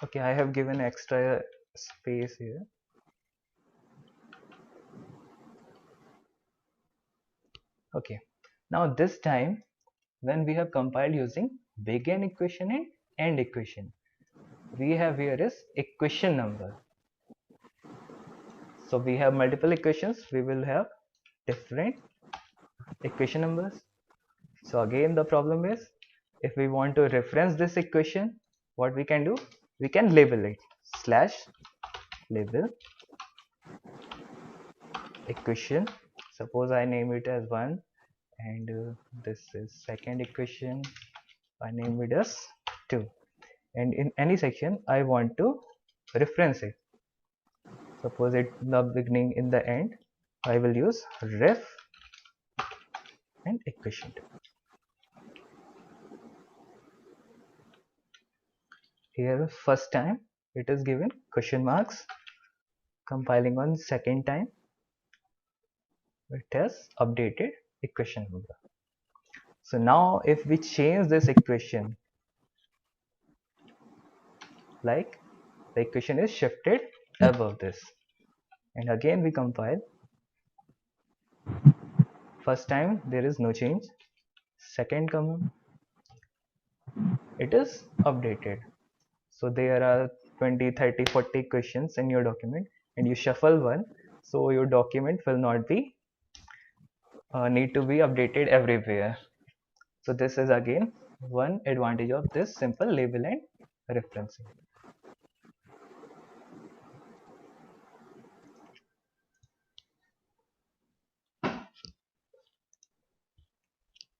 Okay, I have given extra space here. Okay, now this time when we have compiled using begin equation and end equation, we have here is equation number. So we have multiple equations, we will have different equation numbers. So again the problem is, if we want to reference this equation, what we can do, we can label it slash label equation. Suppose I name it as 1, and this is second equation, I name it as 2, and in any section I want to reference it. Suppose it in the beginning, in the end, I will use ref and equation 2. Here first time it is given question marks, compiling on second time it has updated equation number. So now if we change this equation, like the equation is shifted above this, and again we compile, first time there is no change, second command it is updated. So there are 20, 30, 40 questions in your document, and you shuffle one, so your document will not be need to be updated everywhere. So this is again one advantage of this simple label and referencing.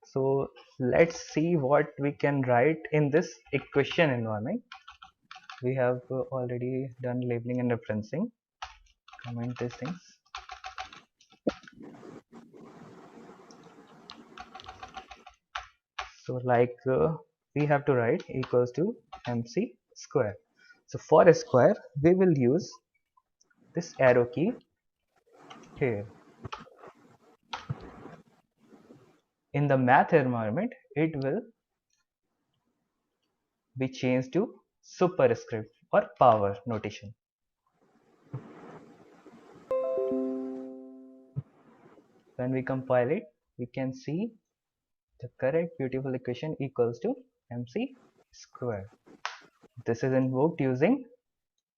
So let's see what we can write in this equation environment. We have already done labeling and referencing. Comment these things. So like we have to write equals to mc square. So for a square we will use this arrow key here. In the math environment it will be changed to superscript or power notation. When we compile it, we can see the correct beautiful equation equals to mc square. This is invoked using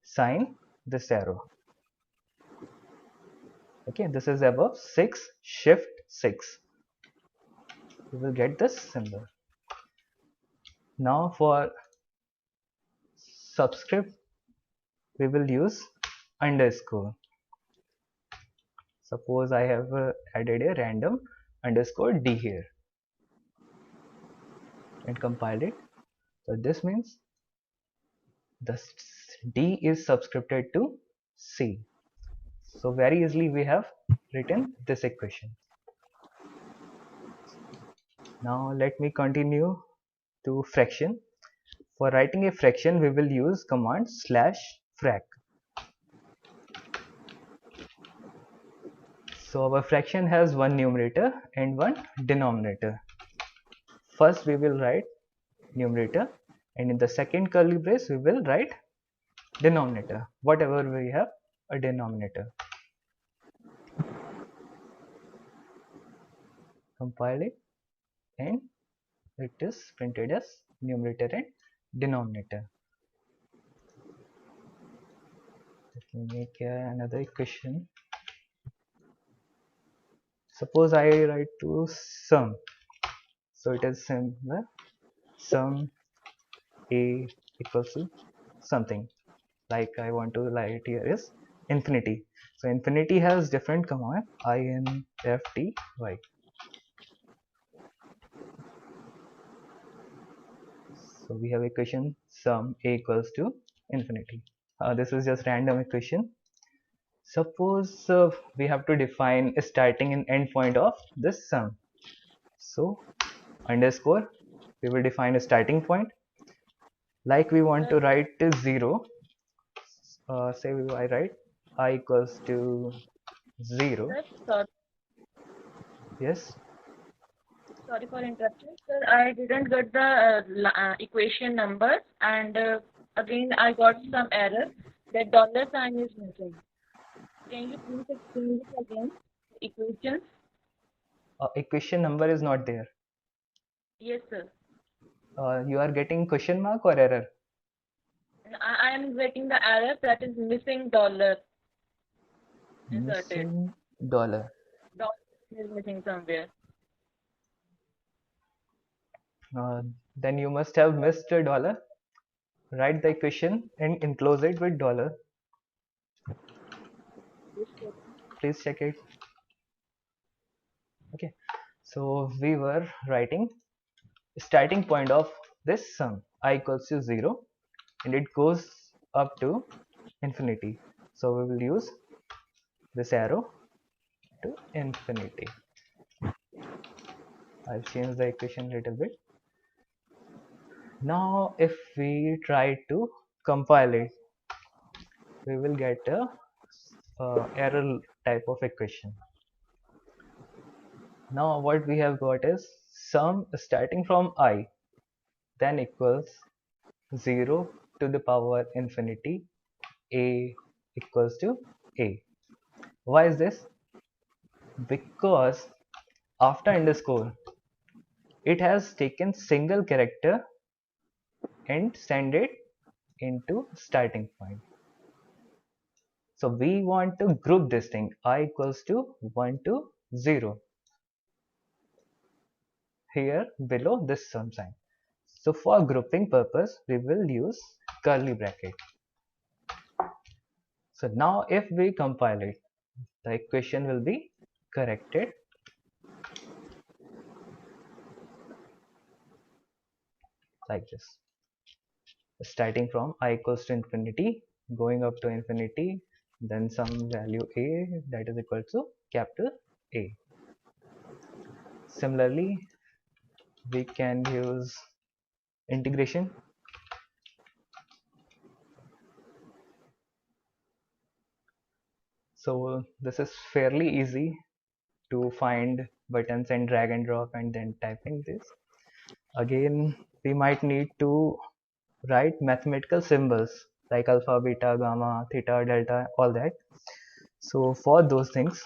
sign this arrow. Okay, this is above 6 shift 6. We will get this symbol. Now for subscript we will use underscore. Suppose I have added a random underscore d here and compiled it. So this means the d is subscripted to c. So very easily we have written this equation. Now let me continue to fraction. For writing a fraction we will use command /frac. So our fraction has one numerator and one denominator. First we will write numerator, and in the second curly brace we will write denominator, whatever we have a denominator. Compile it and it is printed as numerator and denominator. Let me make another equation. Suppose I write to sum. So it is similar. Sum a equals to something. Like I want to write here is infinity. So infinity has different command infty. So we have equation sum a equals to infinity. This is just random equation. Suppose we have to define a starting and end point of this sum. So underscore, we will define a starting point. Like we want to write 0. Say I write I equals to 0. Sir, Yes. sorry for interrupting. Sir, I didn't get the equation numbers, and again I got some error. The dollar sign is missing. Can you please explain this again? Equations? Equation number is not there. Yes, sir. You are getting question mark or error? I am getting the error that is missing dollar inserted. Missing dollar. Dollar is missing somewhere. Then you must have missed a dollar. Write the equation and enclose it with dollar. Please check it. Okay, so we were writing starting point of this sum I equals to 0 and it goes up to infinity. So we will use this arrow to infinity. I'll change the equation a little bit. Now if we try to compile it, we will get a error type of equation. Now what we have got is sum starting from I then equals 0 to the power infinity a equals to a. Why is this? Because after underscore it has taken single character and send it into starting point. So we want to group this thing I equals to 1 to 0 here below this sum sign. So for grouping purpose we will use curly bracket. So now if we compile it, the equation will be corrected like this. Starting from I equals to infinity, going up to infinity, then some value a that is equal to capital A. Similarly, we can use integration. So this is fairly easy to find buttons and drag and drop and then typing this. Again, we might need to write mathematical symbols like alpha, beta, gamma, theta, delta, all that. So for those things,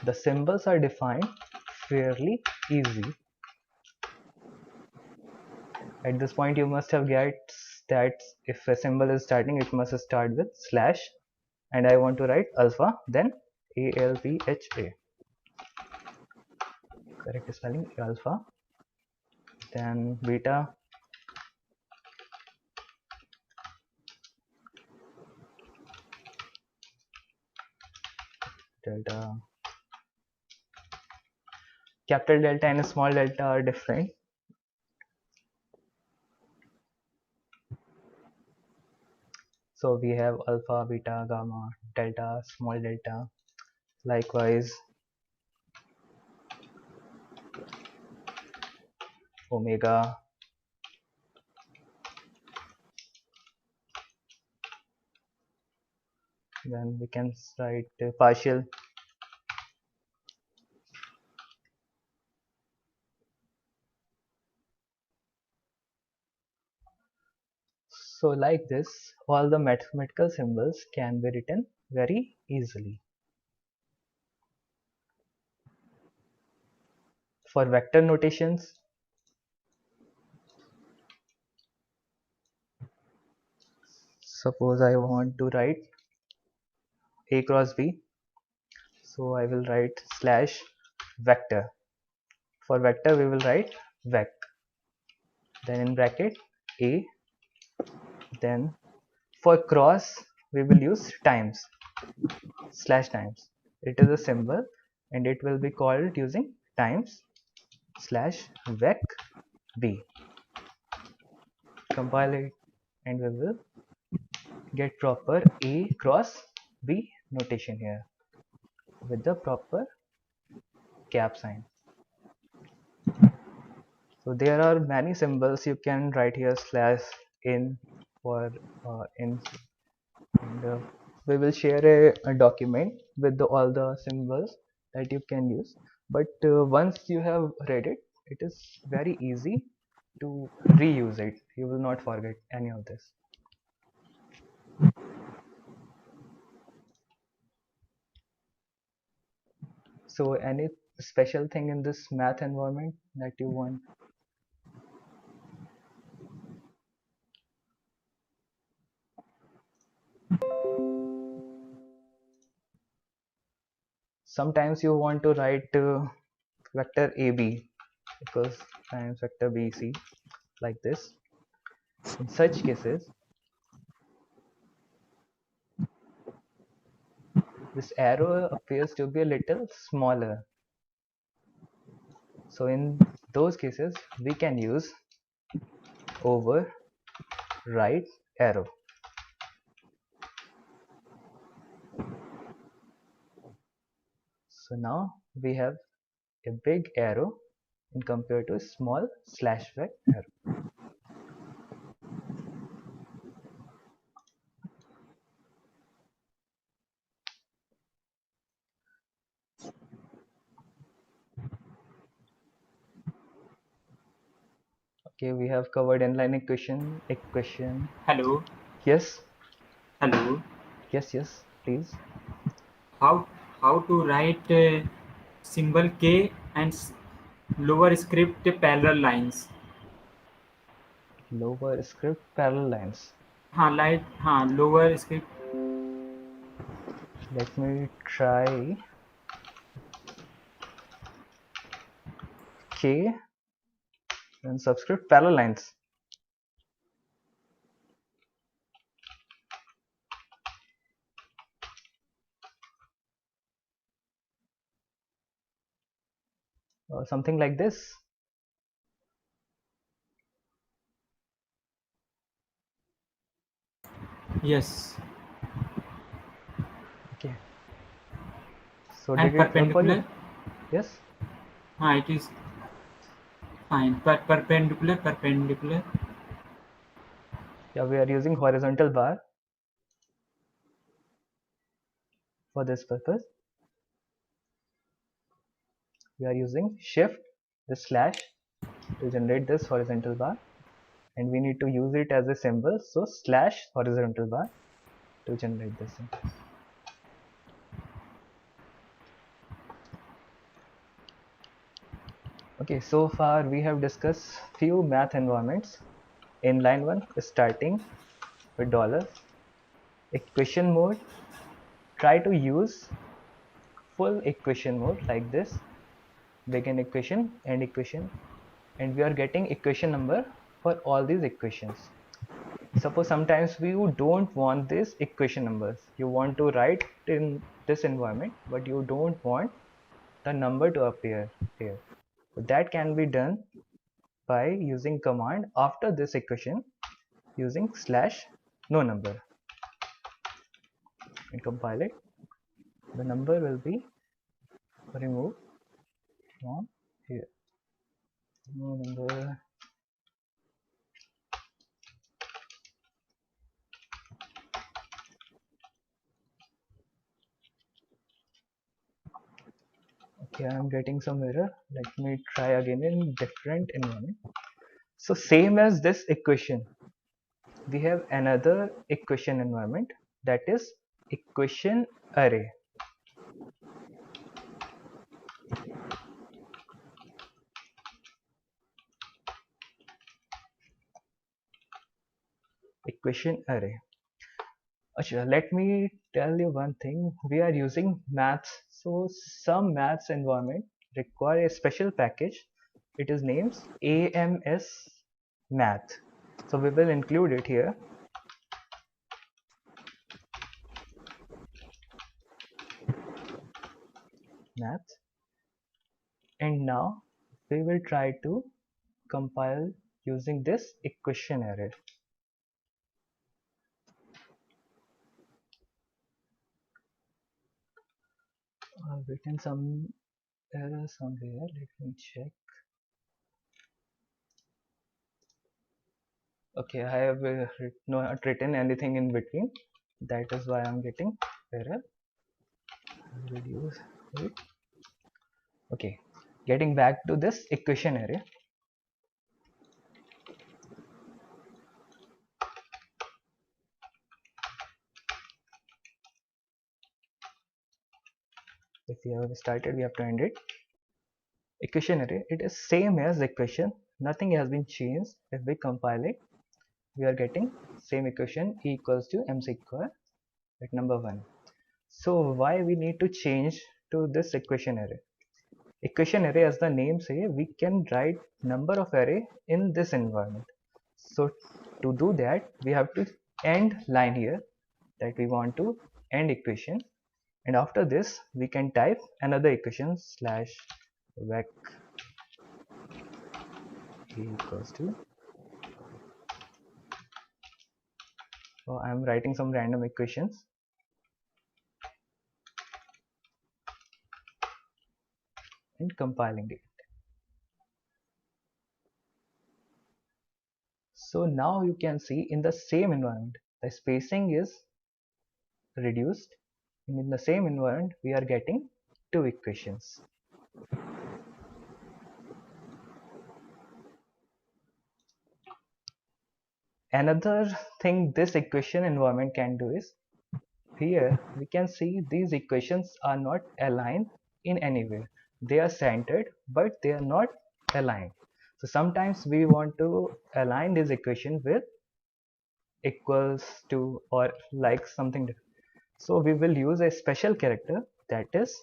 the symbols are defined fairly easy. At this point, you must have guessed that if a symbol is starting, it must start with slash, and I want to write alpha, then ALPHA. Correct spelling alpha, then beta, delta. Capital delta and small delta are different. So we have alpha, beta, gamma, delta, small delta. Likewise, omega, then we can write partial. So like this, all the mathematical symbols can be written very easily. For vector notations, suppose I want to write A cross B, so I will write slash vector. For vector we will write vec, then in bracket A, then for cross we will use times, slash times. It is a symbol and it will be called using times slash vec B. Compile it and we will get proper A cross B notation here with the proper cap sign. So there are many symbols you can write here, slash in for in, and we will share a document with all the symbols that you can use. But once you have read it, it is very easy to reuse it. You will not forget any of this. So any special thing in this math environment that you want? Sometimes you want to write vector AB because times vector BC like this. In such cases, this arrow appears to be a little smaller. So in those cases, we can use over right arrow. So now we have a big arrow in compared to a small slash vec arrow. Okay, we have covered inline equation. Hello, Yes, hello. yes, please. How how to write symbol K and lower script parallel lines? Lower script parallel lines. Lower script. Let me try K and subscript parallel lines. Something like this. Yes. Okay. So And did it work for you? perpendicular. Yes. It is fine. Perpendicular. Yeah, we are using horizontal bar for this purpose. We are using shift the slash to generate this horizontal bar, and we need to use it as a symbol, so slash horizontal bar to generate this thing. Okay, so far we have discussed few math environments. In line 1, starting with dollar equation mode, try to use full equation mode like this: begin equation, end equation, and we are getting equation number for all these equations. Suppose sometimes you don't want this equation numbers, you want to write in this environment but you don't want the number to appear here. So that can be done by using command after this equation using slash no number, and compile it. The number will be removed from here. No number. Okay, I'm getting some error. Let me try again in different environment. So same as this equation, we have another equation environment, that is equation array. Equation array. Achha, let me tell you one thing. We are using maths, so some maths environment require a special package. It is named AMS math. So we will include it here. Math. And now we will try to compile using this equation array. I've written some error somewhere. Let me check. Okay, I have not written anything in between. That is why I'm getting error. Reduce it. Okay, getting back to this equation array. If we have started, we have to end it. Equation array, it is same as equation. Nothing has been changed. If we compile it, we are getting same equation, E equals to mc square at number 1. So why we need to change to this equation array? Equation array, as the name say, we can write number of array in this environment. So to do that, we have to end line here, that we want to end equation, and after this we can type another equation slash vec A equals to, I am writing some random equations, and compiling it. So now you can see in the same environment the spacing is reduced, and in the same environment we are getting two equations. Another thing this equation environment can do is, here we can see these equations are not aligned in any way. They are centered but they are not aligned. So sometimes we want to align this equation with equals to or like something different. So we will use a special character, that is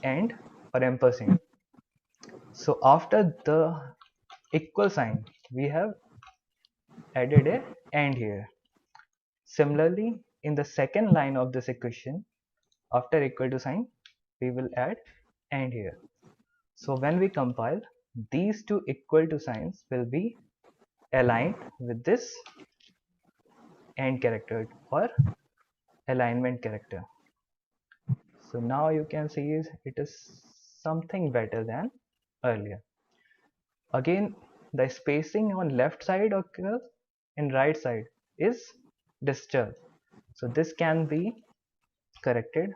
and or ampersand. So after the equal sign we have added a and here. Similarly, in the second line of this equation, after equal to sign we will add and here. So when we compile, these two equal to signs will be aligned with this and character or alignment character. So now you can see it is something better than earlier. Again, the spacing on left side occurs and right side is disturbed. So this can be corrected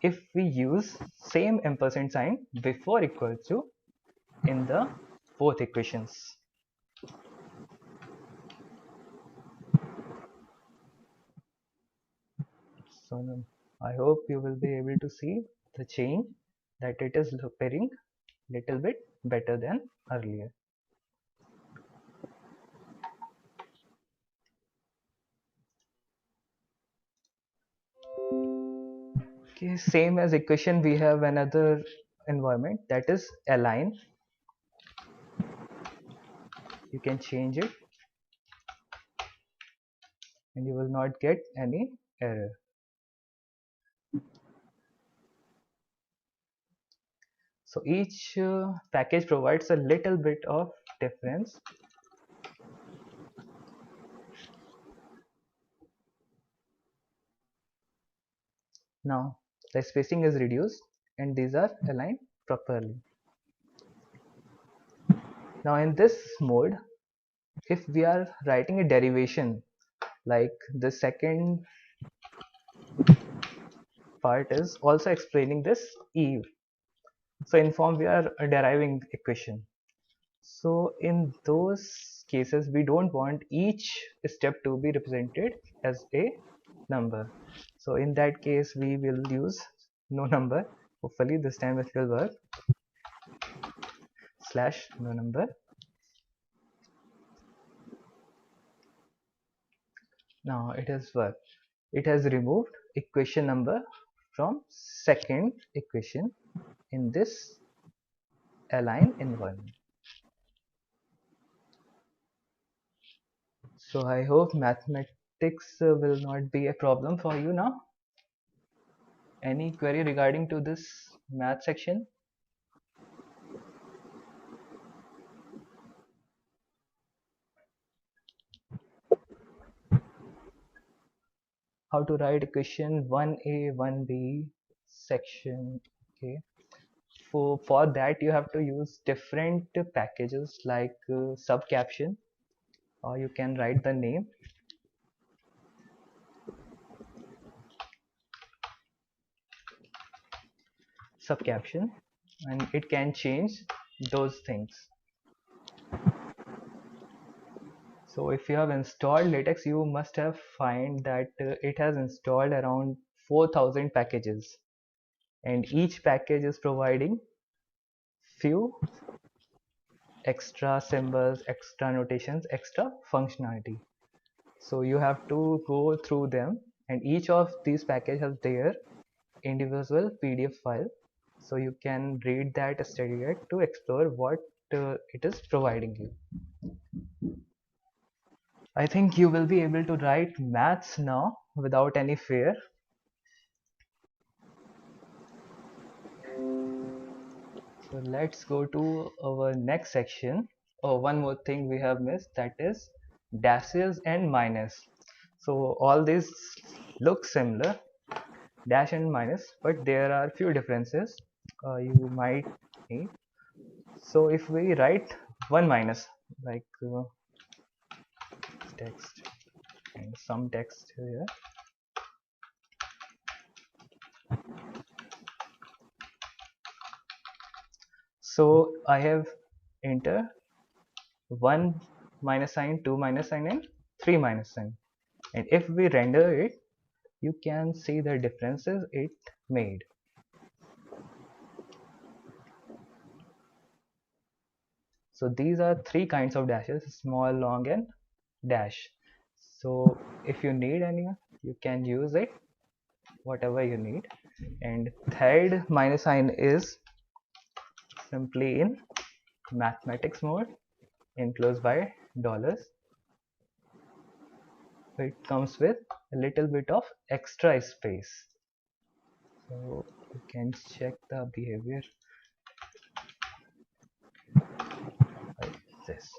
if we use same ampersand sign before equal to in the both equations. So I hope you will be able to see the change, that it is appearing little bit better than earlier. Okay, same as equation, we have another environment, that is align. You can change it and you will not get any error. So each package provides a little bit of difference. Now the spacing is reduced and these are aligned properly. Now in this mode, if we are writing a derivation, like the second part is also explaining this eve. So in form we are deriving equation. So in those cases, we don't want each step to be represented as a number. So in that case, we will use no number. Hopefully this time it will work. Slash no number. Now it has worked. It has removed equation number from second equation in this align environment. So I hope mathematics will not be a problem for you now. Any query regarding to this math section? How to write equation 1a 1b section. Okay, for that you have to use different packages like sub caption, or you can write the name sub caption, and it can change those things. So if you have installed latex, you must have find that it has installed around 4000 packages, and each package is providing few extra symbols, extra notations, extra functionality. So you have to go through them, and each of these packages has their individual PDF file, so you can read that study guide to explore what it is providing you. I think you will be able to write maths now without any fear. So let's go to our next section. Oh, one more thing we have missed, that is dashes and minus. So all these look similar, dash and minus, but there are few differences you might need. So if we write one minus, like text and some text here, so I have enter 1 minus sign, 2 minus sign, and 3 minus sign, and if we render it, you can see the differences it made. So these are three kinds of dashes: small, long, and dash. So if you need any, you can use it, whatever you need. And third minus sign is simply in mathematics mode, enclosed by dollars. It comes with a little bit of extra space, so you can check the behavior like this.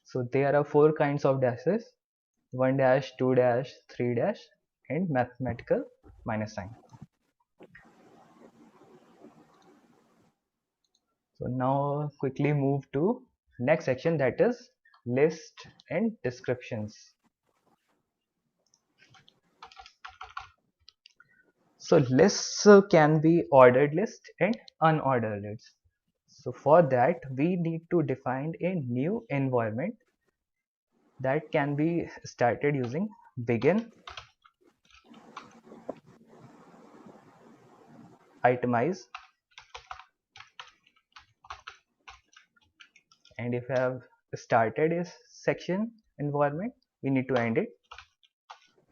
So there are four kinds of dashes: 1 dash, 2 dash, 3 dash, and mathematical minus sign. So now quickly move to next section, that is list and descriptions. So lists can be ordered list and unordered lists. So for that we need to define a new environment that can be started using begin, itemize, and if I have started a section environment, we need to end it,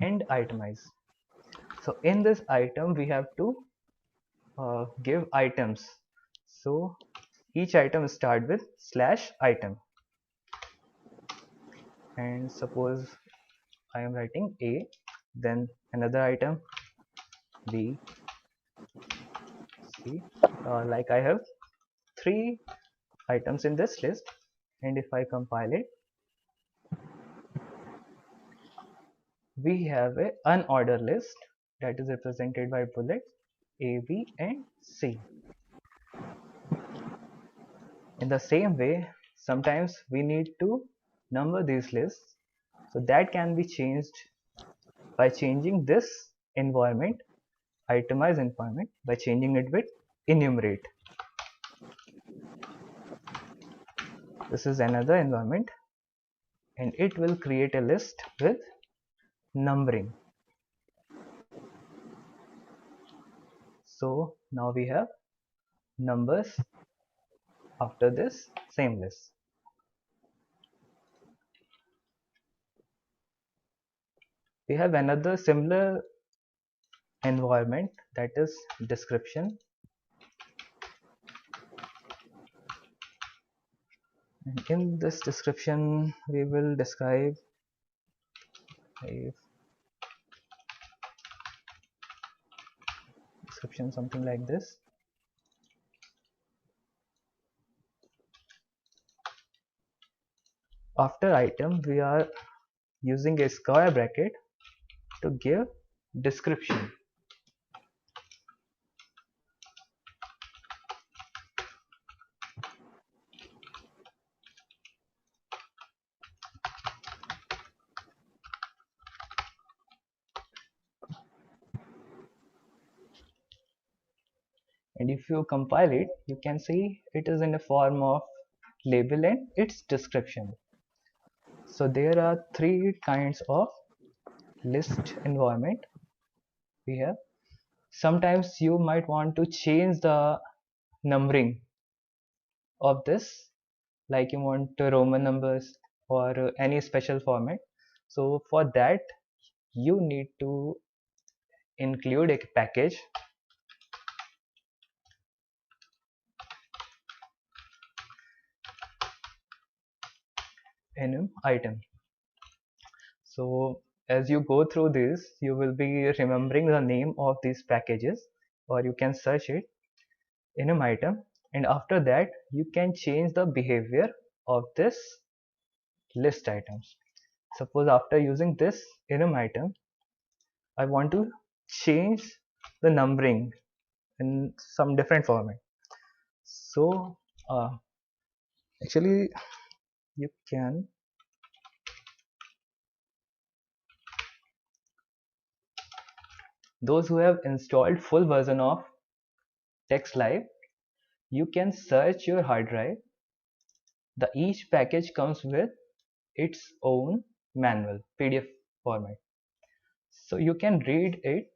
and itemize. So in this item we have to give items. So each item start with /item, and suppose I am writing A, then another item B, C. Like I have 3 items in this list, and if I compile it, we have a unordered list that is represented by bullets A, B and C. In the same way, sometimes we need to number these lists, so that can be changed by changing this environment, itemized environment, by changing it with enumerate. This is another environment and it will create a list with numbering. So now we have numbers after this same list. We have another similar environment, that is description. And in this description we will describe a description something like this. After item we are using a square bracket to give description. And if you compile it, you can see it is in the form of label and its description. So there are 3 kinds of list environment we have. Sometimes you might want to change the numbering of this, like you want Roman numbers or any special format. So for that you need to include a package enum item. So as you go through this, you will be remembering the name of these packages, or you can search it enum item, and after that you can change the behavior of this list items. Suppose after using this enum item, I want to change the numbering in some different format. So actually you can those who have installed full version of Text Live, you can search your hard drive. The each package comes with its own manual PDF format, so you can read it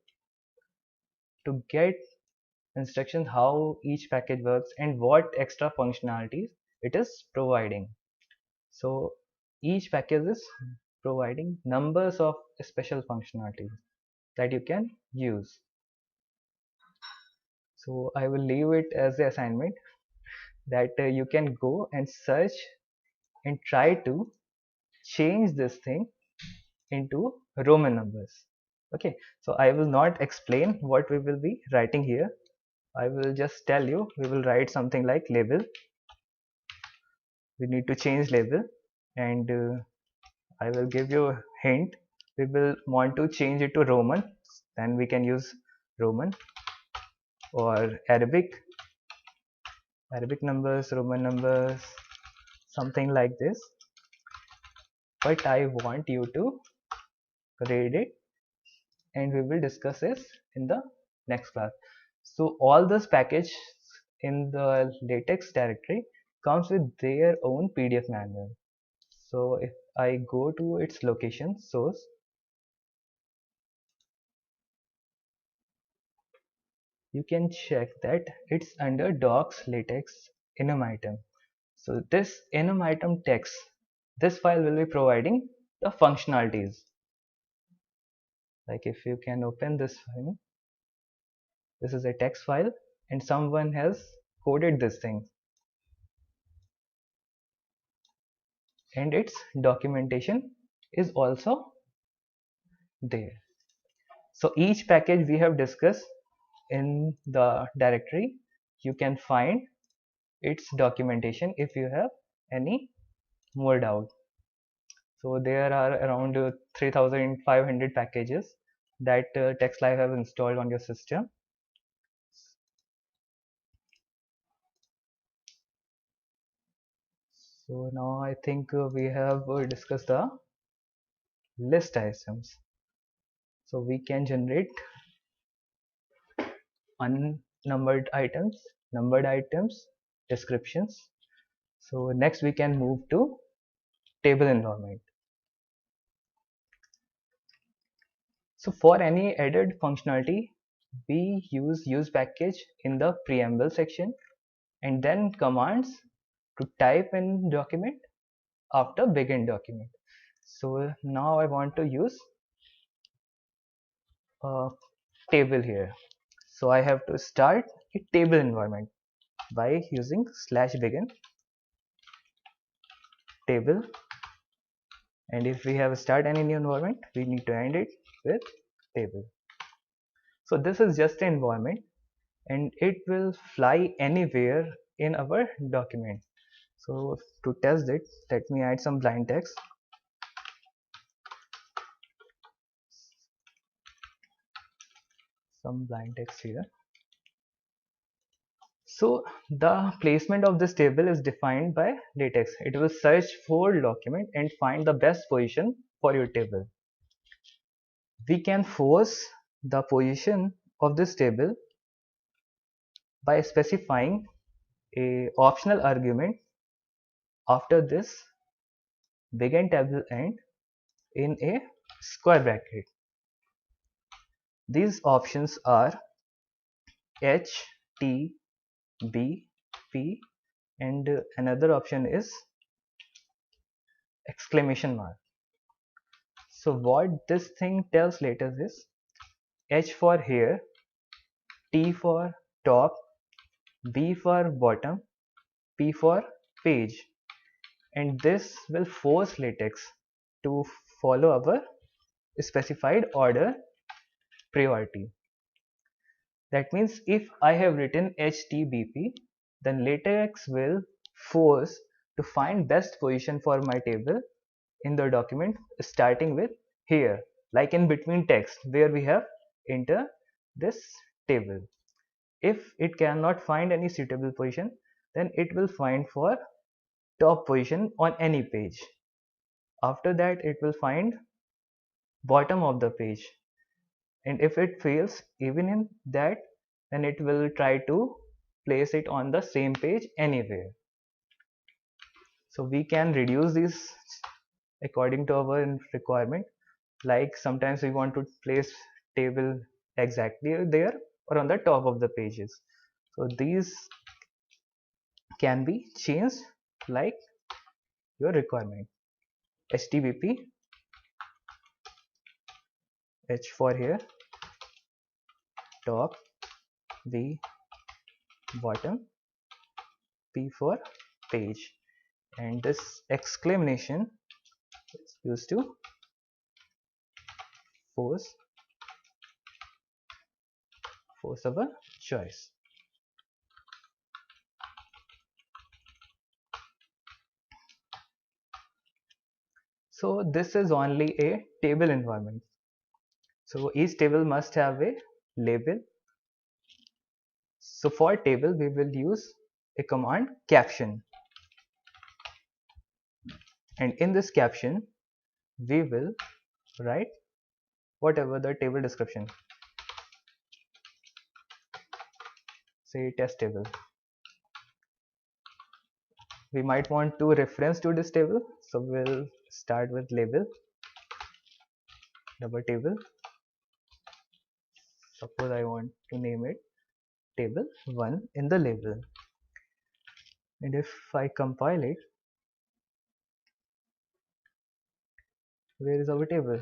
to get instructions how each package works and what extra functionalities it is providing. So each package is providing numbers of special functionalities that you can use. So I will leave it as the assignment that you can go and search and try to change this thing into Roman numbers. Okay, so I will not explain what we will be writing here. I will just tell you we will write something like label. We need to change label, and I will give you a hint. We will want to change it to Roman, then we can use Roman or Arabic Arabic numbers, Roman numbers, something like this. But I want you to read it and we will discuss this in the next class. So all this package in the latex directory comes with their own PDF manual. So if I go to its location source, you can check that it's under docs latex enum item. So this enum item text, this file will be providing the functionalities. Like if you can open this file, this is a text file and someone has coded this thing and its documentation is also there. So each package we have discussed in the directory, you can find its documentation if you have any more doubt. So there are around 3500 packages that TextLive have installed on your system. So now I think we have discussed the list items. So we can generate unnumbered items, numbered items, descriptions. So next we can move to table environment. So for any added functionality, we use package in the preamble section and then commands to type in document after begin document. So now I want to use a table here. So I have to start a table environment by using /begin table, and if we have start any new environment, we need to end it with table. So this is just an environment and it will fly anywhere in our document. So to test it, let me add some blind text. Some blind text here. So the placement of this table is defined by latex. It will search for document and find the best position for your table. We can force the position of this table by specifying a optional argument after this begin table end in a square bracket. These options are H, T, B, P, and another option is exclamation mark. So what this thing tells later is H for here, T for top, B for bottom, P for page, and this will force latex to follow our specified order priority. That means if I have written HTBP, then latex will force to find best position for my table in the document starting with here, like in between text where we have enter this table. If it cannot find any suitable position, then it will find for top position on any page. After that it will find bottom of the page, and if it fails even in that, then it will try to place it on the same page anywhere. So we can reduce this according to our requirement. Like sometimes we want to place table exactly there or on the top of the pages. So these can be changed like your requirement. HTBP, H for here, top, V, bottom, P for page, and this exclamation is used to force our choice. So this is only a table environment. So each table must have a label. So for table we will use a command caption, and in this caption we will write whatever the table description, say test table. We might want to reference to this table, so we'll start with label double table. Suppose I want to name it table 1 in the label, and if I compile it, where is our table?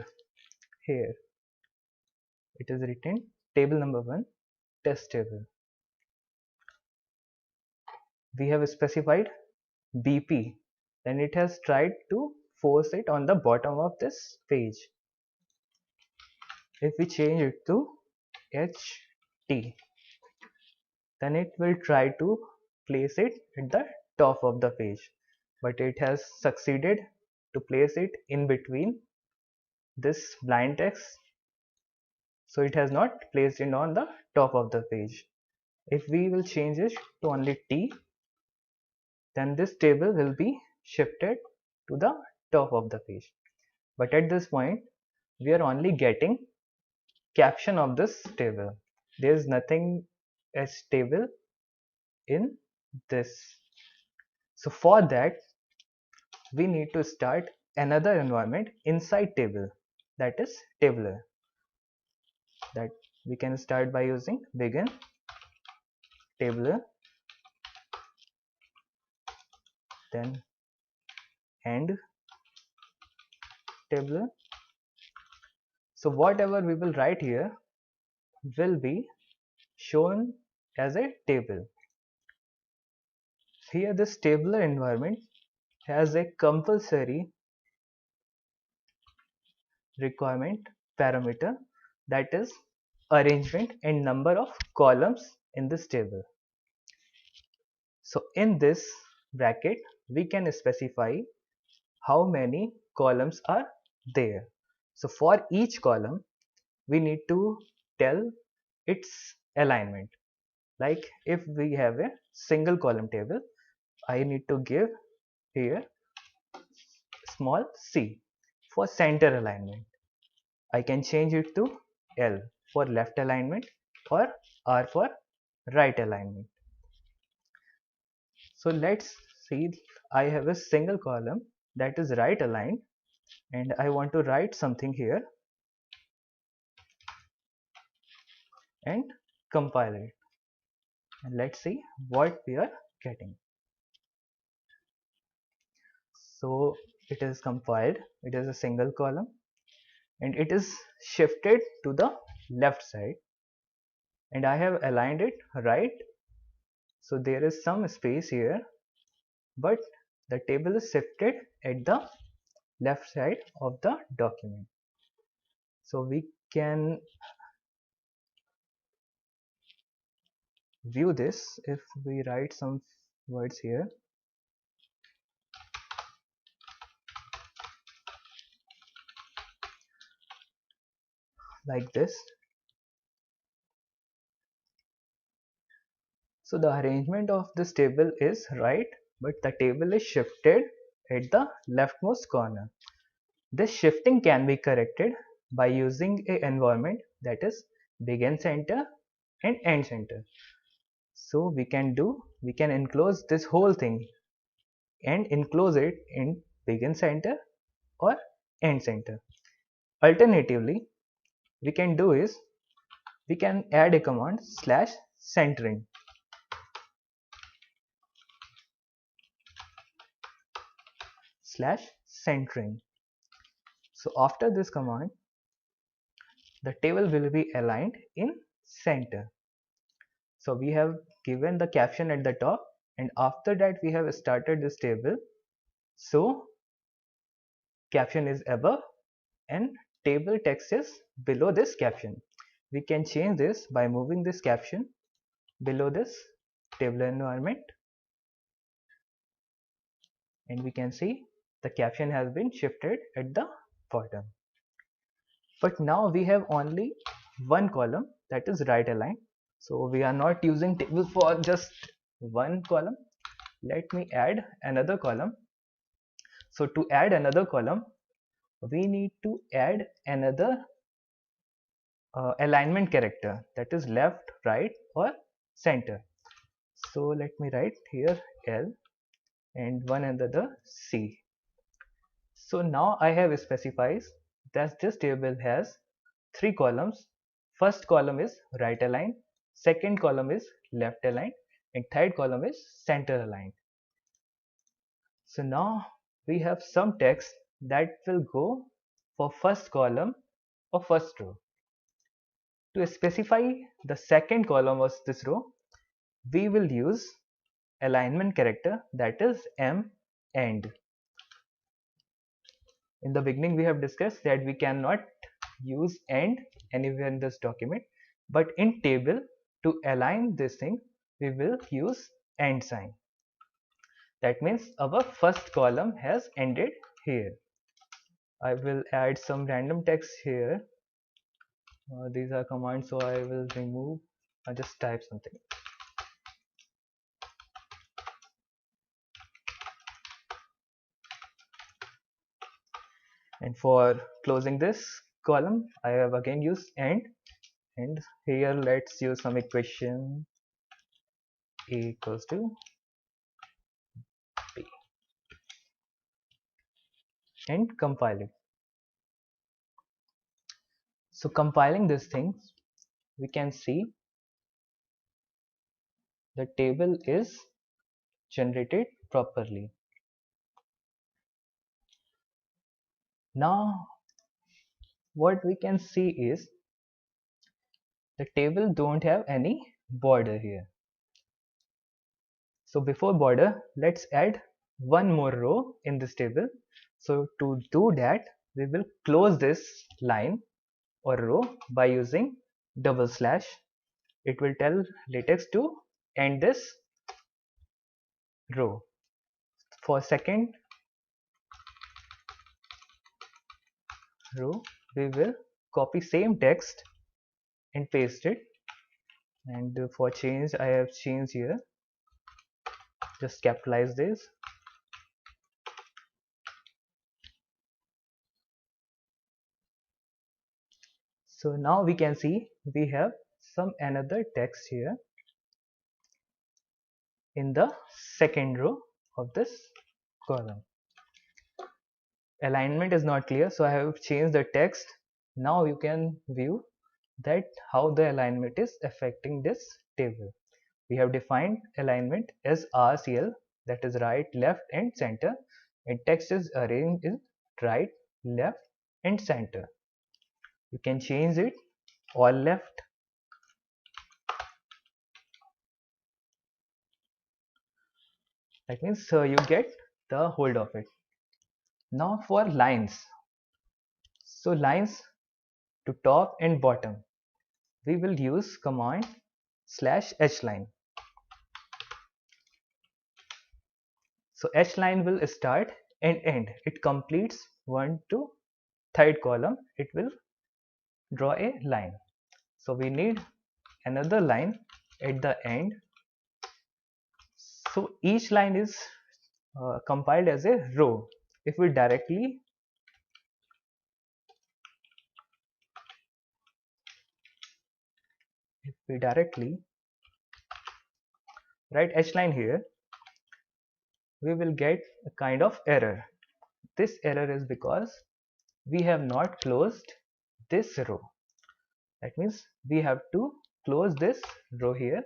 Here it is written table number 1 test table. We have specified BP, then it has tried to force it on the bottom of this page. If we change it to HT, then it will try to place it at the top of the page, but it has succeeded to place it in between this blind text, so it has not placed it on the top of the page. If we will change it to only T, then this table will be shifted to the top of the page. But at this point we are only getting caption of this table. There is nothing as table in this. So for that we need to start another environment inside table, that is tabular. That we can start by using begin tabular, then end tabular. So whatever we will write here will be shown as a table. Here this tabular environment has a compulsory requirement parameter, that is arrangement and number of columns in this table. So in this bracket we can specify how many columns are there. So for each column we need to tell its alignment. Like if we have a single column table, I need to give here small c for center alignment. I can change it to L for left alignment or R for right alignment. So let's see, I have a single column that is right aligned and I want to write something here and compile it, and let's see what we are getting. So it is compiled, it is a single column and it is shifted to the left side, and I have aligned it right, so there is some space here, but the table is shifted at the left side of the document. So we can view this if we write some words here like this. So the arrangement of this table is right, but the table is shifted at the leftmost corner. This shifting can be corrected by using a environment that is begin center and end center. So we can enclose this whole thing and enclose it in begin center or end center. Alternatively, we can do is we can add a command /centering. /centering. So after this command, the table will be aligned in center. So we have given the caption at the top, and after that we have started this table. So caption is above and table text is below this caption. We can change this by moving this caption below this table environment, and we can see the caption has been shifted at the bottom. But now we have only one column that is right aligned, so we are not using table for just one column. Let me add another column. So to add another column, we need to add another alignment character, that is left, right, or center. So let me write here L and one another C. So now I have specified that this table has three columns. First column is right aligned, second column is left aligned, and third column is center aligned. So now we have some text that will go for first column or first row. To specify the second column of this row, we will use alignment character, that is M and. In the beginning we have discussed that we cannot use and anywhere in this document, but in table to align this thing we will use and sign. That means our first column has ended here. I will add some random text here. These are commands, so I will remove. I just type something. And for closing this column, I have again used and here let's use some equation. A equals to B and compile it. So compiling these things, we can see the table is generated properly. Now what we can see is the table don't have any border here. So before border, let's add one more row in this table. So to do that, we will close this line or row by using double slash. It will tell latex to end this row. For second row, we will copy same text and paste it. And for change, I have changed here. Just capitalize this. So now we can see we have some another text here in the second row of this column. Alignment is not clear, so I have changed the text. Now you can view that how the alignment is affecting this table. We have defined alignment as RCL, that is right, left and center, and text is arranged in right, left and center. You can change it all left. That means you get the hold of it. Now for lines. So lines to top and bottom, we will use command /hline. So hline will start and end. It completes 1 to 3rd column. It will draw a line. So we need another line at the end. So each line is compiled as a row. If we directly write hline here, we will get a kind of error. This error is because we have not closed this row. That means we have to close this row here,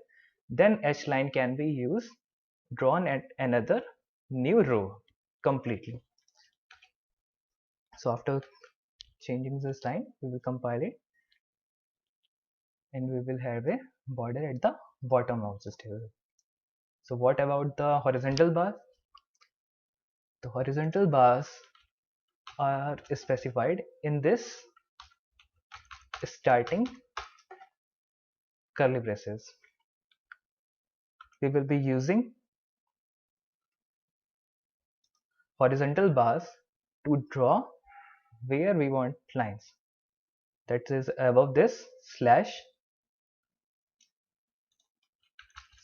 then hline can be used, drawn at another new row completely. So after changing this line, we will compile it and we will have a border at the bottom of this table. So what about the horizontal bar? The horizontal bars are specified in this starting curly braces. We will be using horizontal bars to draw where we want lines. That is above this slash.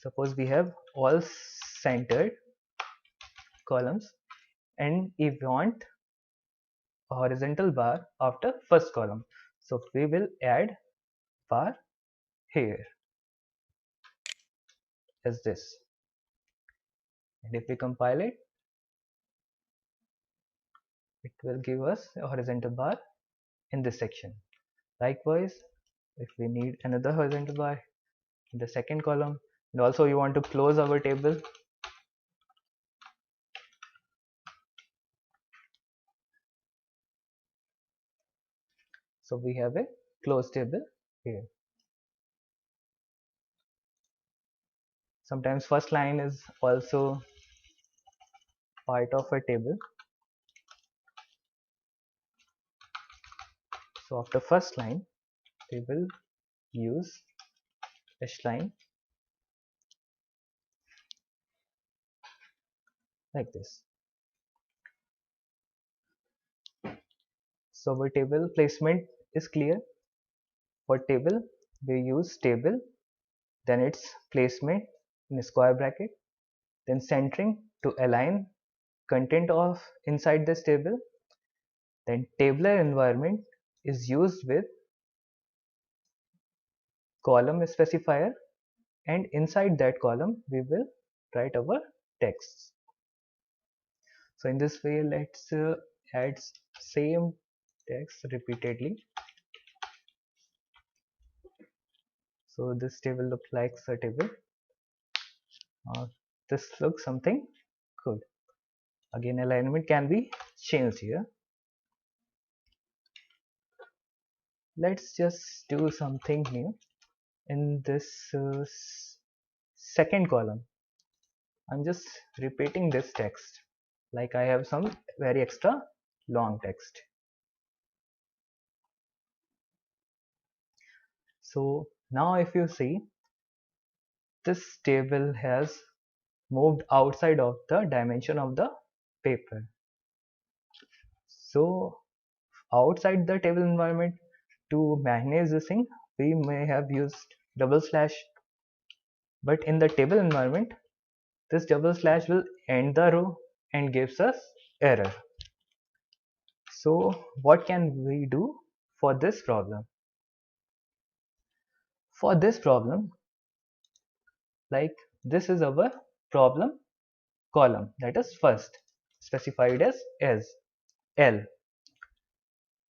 Suppose we have all centered columns, and we want a horizontal bar after first column. So we will add bar here as this, and if we compile it, it will give us a horizontal bar in this section. Likewise, if we need another horizontal bar in the second column, and also we want to close our table, so we have a closed table here. Sometimes first line is also part of a table. So after first line, we will use dash line like this. So our table placement is clear. For table, we use table, then its placement in a square bracket, then centering to align content of inside this table. Then tabular environment is used with column specifier, and inside that column we will write our texts. So in this way, let's add same text repeatedly. So this table looks like a table. This looks something good. Again, alignment can be changed here. Let's just do something new in this second column. I'm just repeating this text like I have some very extra long text. So now if you see, this table has moved outside of the dimension of the paper. So outside the table environment, to manage this thing, we may have used double slash, but in the table environment, this double slash will end the row and gives us error. So what can we do for this problem? For this problem, like this is our problem column, that is first, specified as L.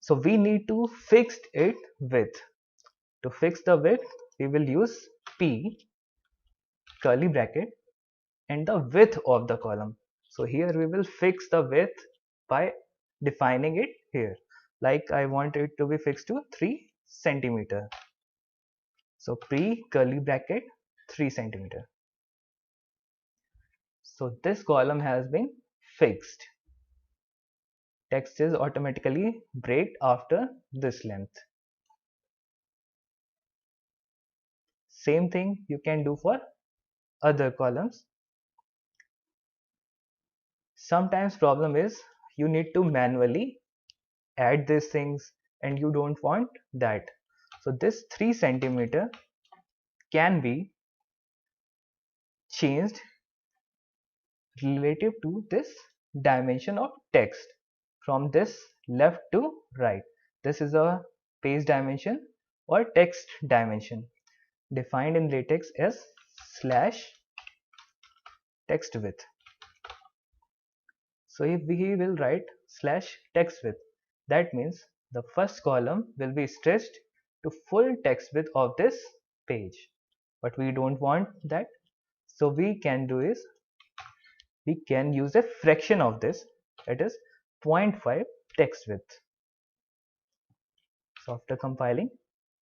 So we need to fix it width. To fix the width, we will use P curly bracket and the width of the column. So here we will fix the width by defining it here. Like I want it to be fixed to 3 centimeter. So P curly bracket 3 centimeter. So this column has been fixed. Text is automatically break after this length. Same thing you can do for other columns. Sometimes problem is you need to manually add these things and you don't want that. So this 3 centimeter can be changed relative to this dimension of text from this left to right. This is a page dimension or text dimension defined in latex as slash text width. So if we will write slash text width, that means the first column will be stretched to full text width of this page, but we don't want that. So we can do is we can use a fraction of this, that is 0.5 text width. So after compiling,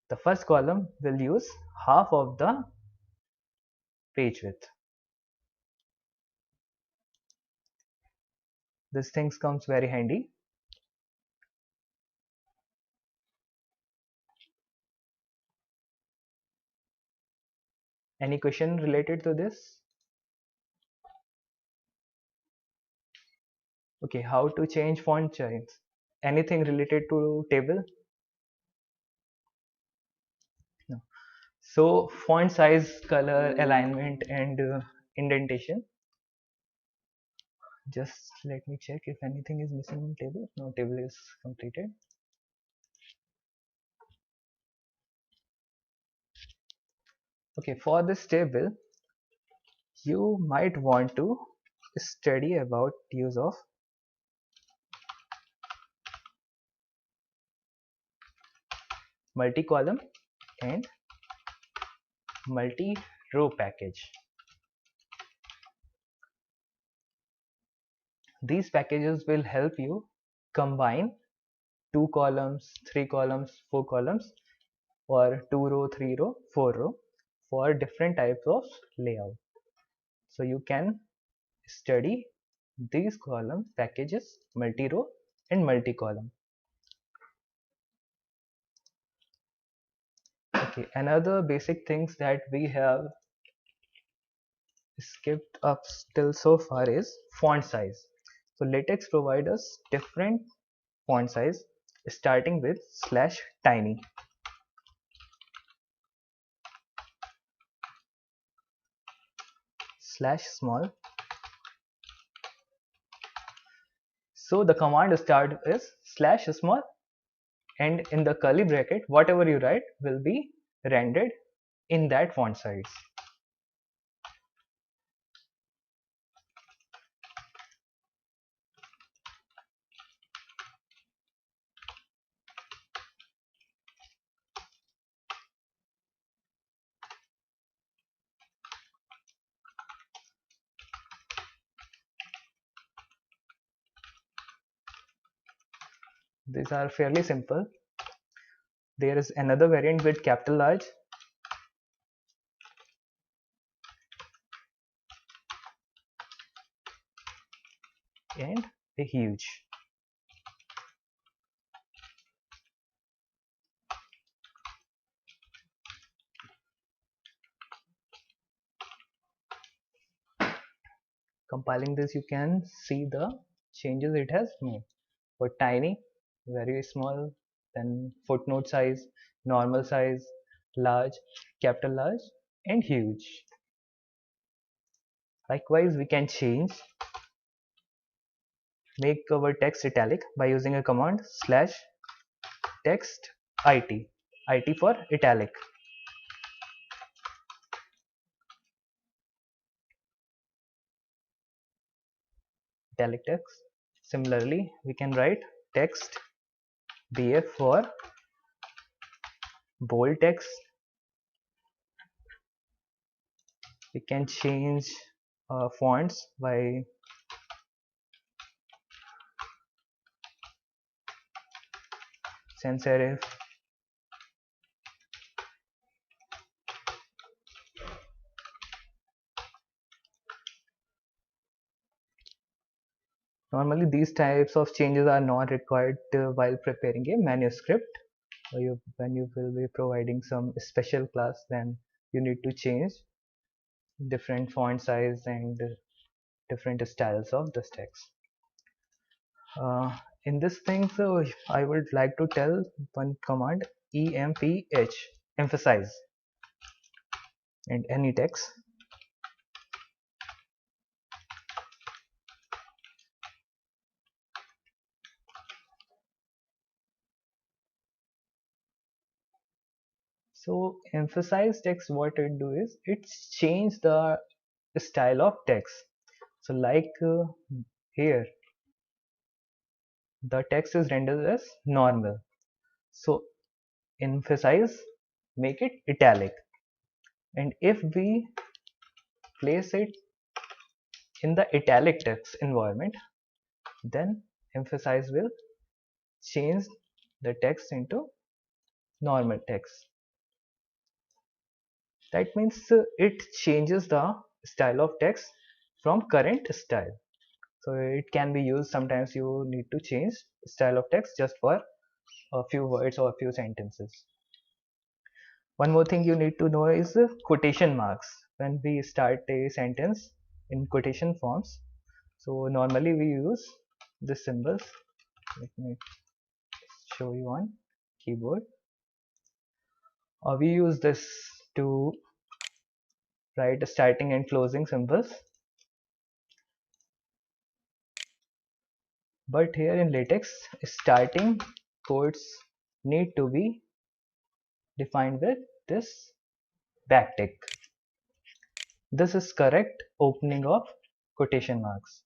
the first column will use half of the page width. This thing comes very handy. Any question related to this? Okay, how to change font size? Anything related to table? No. So font size, color, alignment, and indentation. Just let me check if anything is missing in table. No, table is completed. Okay, for this table, you might want to study about use of multi-column and multi-row package. These packages will help you combine 2 columns, 3 columns, 4 columns, or 2 row, 3 row, 4 row for different types of layout. So you can study these column packages, multi-row and multi-column. Okay, another basic things that we have skipped up till so far is font size. So Latex provides us different font size starting with /tiny, /small. So the command start is /small, and in the curly bracket whatever you write will be rendered in that font size. These are fairly simple. There is another variant with capital large and a huge. Compiling this, you can see the changes it has made. For tiny, very small, then footnote size, normal size, large, capital large, and huge. Likewise, we can make our text italic by using a command /text it for italic. Italic text. Similarly, we can write text BF for bold text. We can change fonts by sans serif. Normally, these types of changes are not required while preparing a manuscript. When you will be providing some special class, then you need to change different font size and different styles of this text. In this thing, so I would like to tell one command, EMPH, emphasize, and any text. So emphasize text, what it do is it change the style of text. So like here, the text is rendered as normal. So emphasize, make it italic, and if we place it in the italic text environment, then emphasize will change the text into normal text. That means it changes the style of text from current style. So it can be used, sometimes you need to change style of text just for a few words or a few sentences. One more thing you need to know is quotation marks. When we start a sentence in quotation forms, so normally we use the symbols. Let me show you on keyboard. We use this to write starting and closing symbols. But here in latex, starting quotes need to be defined with this backtick. This is correct opening of quotation marks.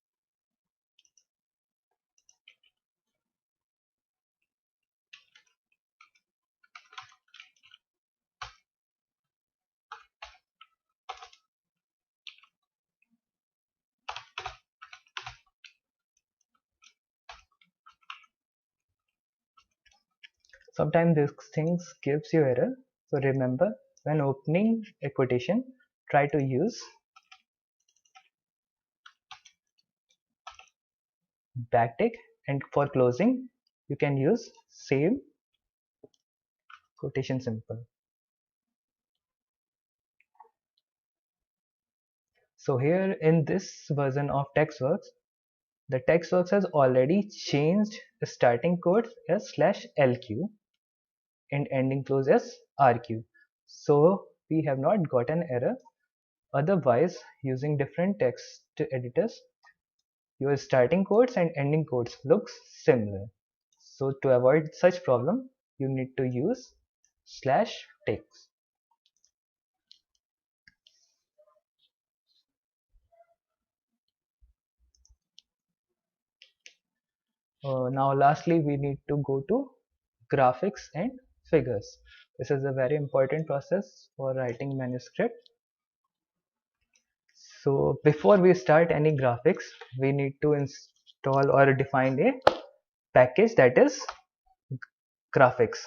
Sometimes these things gives you error. So remember, when opening a quotation, try to use backtick, and for closing, you can use same quotation symbol. So here in this version of TextWorks, the TextWorks has already changed the starting quotes as /LQ and ending close as RQ. So we have not got an error. Otherwise, using different text editors, your starting quotes and ending quotes looks similar. So to avoid such problem, you need to use /text. Now lastly, we need to go to graphics and figures. This is a very important process for writing manuscript. So before we start any graphics, we need to install or define a package, that is graphics.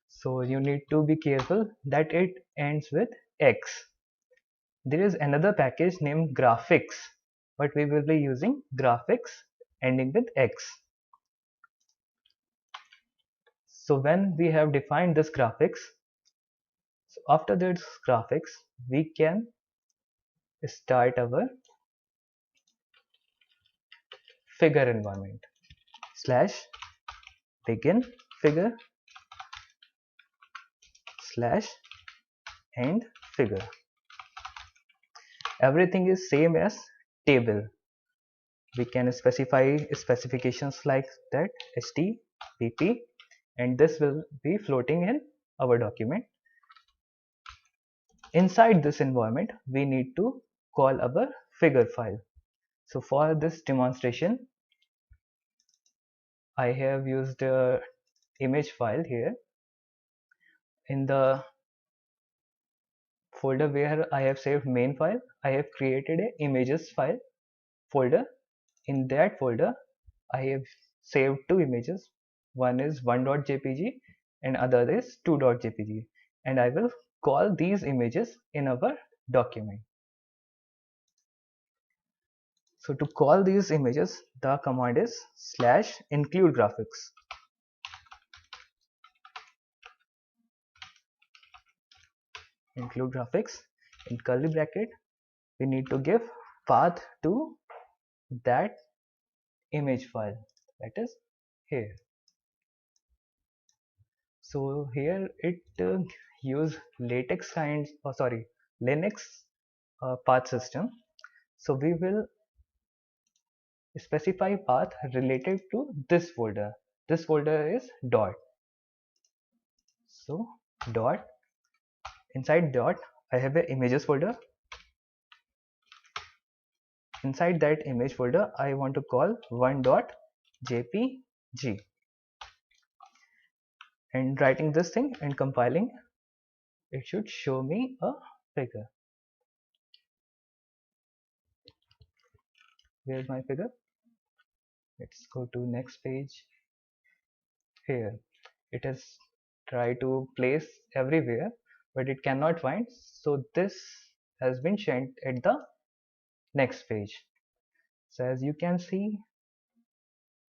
So you need to be careful that it ends with X. There is another package named graphics, but we will be using graphics ending with X. So when we have defined this graphics, so after this graphics, we can start our figure environment /begin figure /end figure. Everything is same as table. We can specify specifications like that ht, pp, and this will be floating in our document. Inside this environment, we need to call our figure file. So for this demonstration, I have used a image file here. In the folder where I have saved main file, I have created a images file folder. In that folder, I have saved two images. One is 1.jpg and other is 2.jpg, and I will call these images in our document. So to call these images, the command is /include graphics. Include graphics. In curly bracket, we need to give path to that image file, that is here. So here it use latex kinds, Linux path system. So we will specify path related to this folder. This folder is dot. So dot, inside dot I have a images folder. Inside that image folder, I want to call 1.jpg, and writing this thing and compiling, it should show me a figure. Where's my figure? Let's go to next page. Here it is try to place everywhere, but it cannot find, so this has been sent at the next page. So as you can see,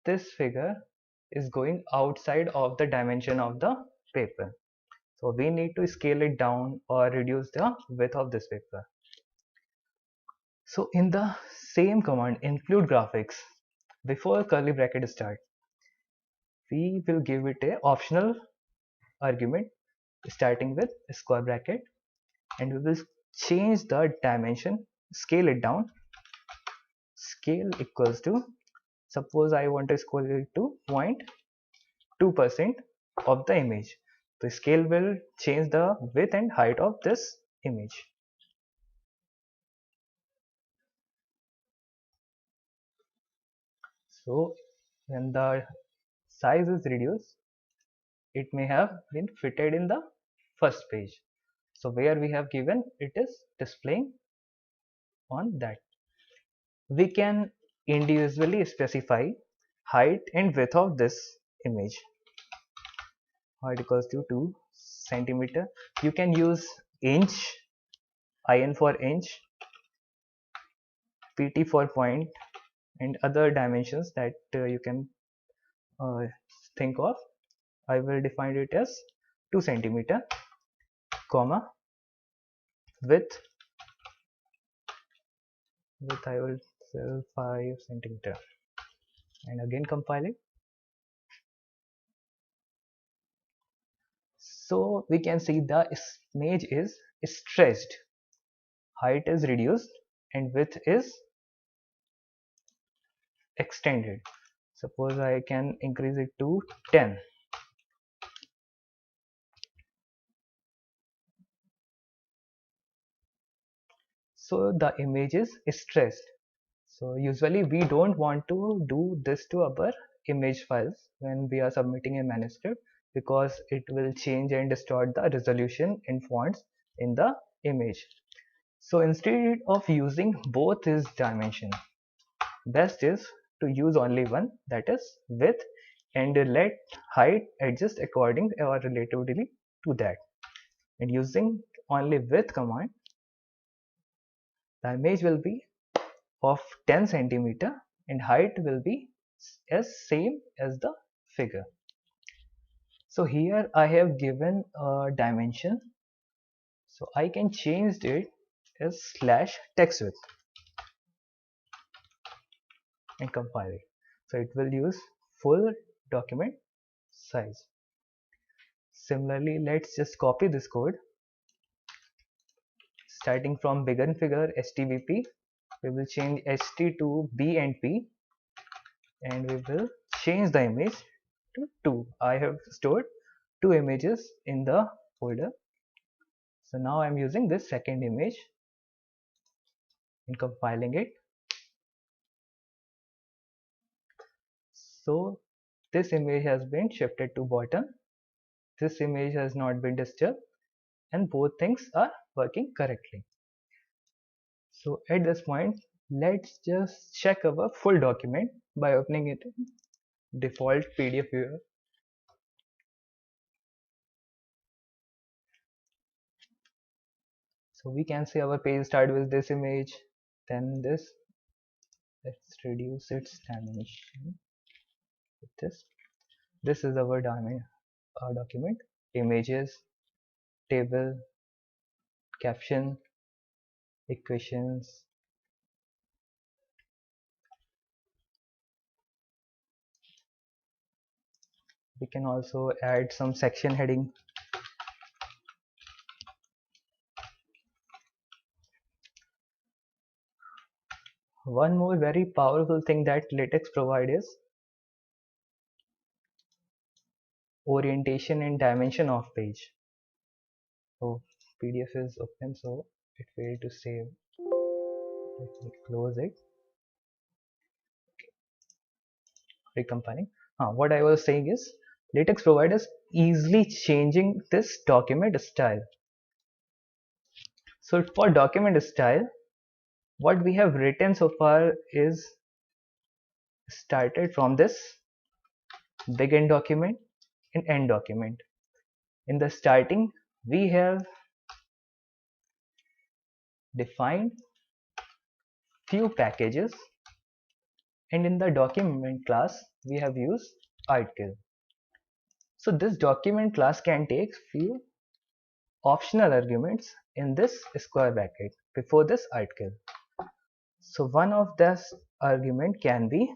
this figure is going outside of the dimension of the paper, so we need to scale it down or reduce the width of this paper. So in the same command include graphics, before curly bracket start, we will give it a optional argument starting with square bracket, and we will change the dimension, scale it down. Scale equals to, suppose I want to scale it to 0.2% of the image. The scale will change the width and height of this image. So when the size is reduced, it may have been fitted in the first page. So where we have given, it is displaying on that. We can individually specify height and width of this image. Height equals to 2 centimeter. You can use inch, IN for inch, PT for point, and other dimensions that you can think of. I will define it as 2 centimeter, comma, width I will say 5 centimeter, and again compile it. So we can see the image is stretched, height is reduced, and width is extended. Suppose I can increase it to 10. So the image is stretched. So usually we don't want to do this to our image files when we are submitting a manuscript, because it will change and distort the resolution in fonts in the image. So instead of using both these dimensions, best is to use only one, that is width, and let height adjust according or relatively to that. And using only width command, the image will be of 10 centimeter and height will be as same as the figure. So here I have given a dimension, so I can change it as slash text width and compile it. So it will use full document size. Similarly, let's just copy this code. Starting from begin figure STVP, we will change ST to B and P, and we will change the image to 2. I have stored 2 images in the folder. So now I am using this second image and compiling it. So this image has been shifted to bottom. This image has not been disturbed, and both things are working correctly. So at this point, let's just check our full document by opening it in default PDF viewer. So we can see our page start with this image, then this. Let's reduce its dimension with this. This is our document, images, table, caption, equations. We can also add some section heading. One more very powerful thing that LaTeX provides is orientation and dimension of page. So PDF is open, so it failed to save. Let me close it. Recompiling. What I was saying is LaTeX provides us easily changing this document style. So for document style, what we have written so far is started from this begin document and end document. In the starting, we have defined few packages, and in the document class we have used article. So this document class can take few optional arguments in this square bracket before this article. So one of this argument can be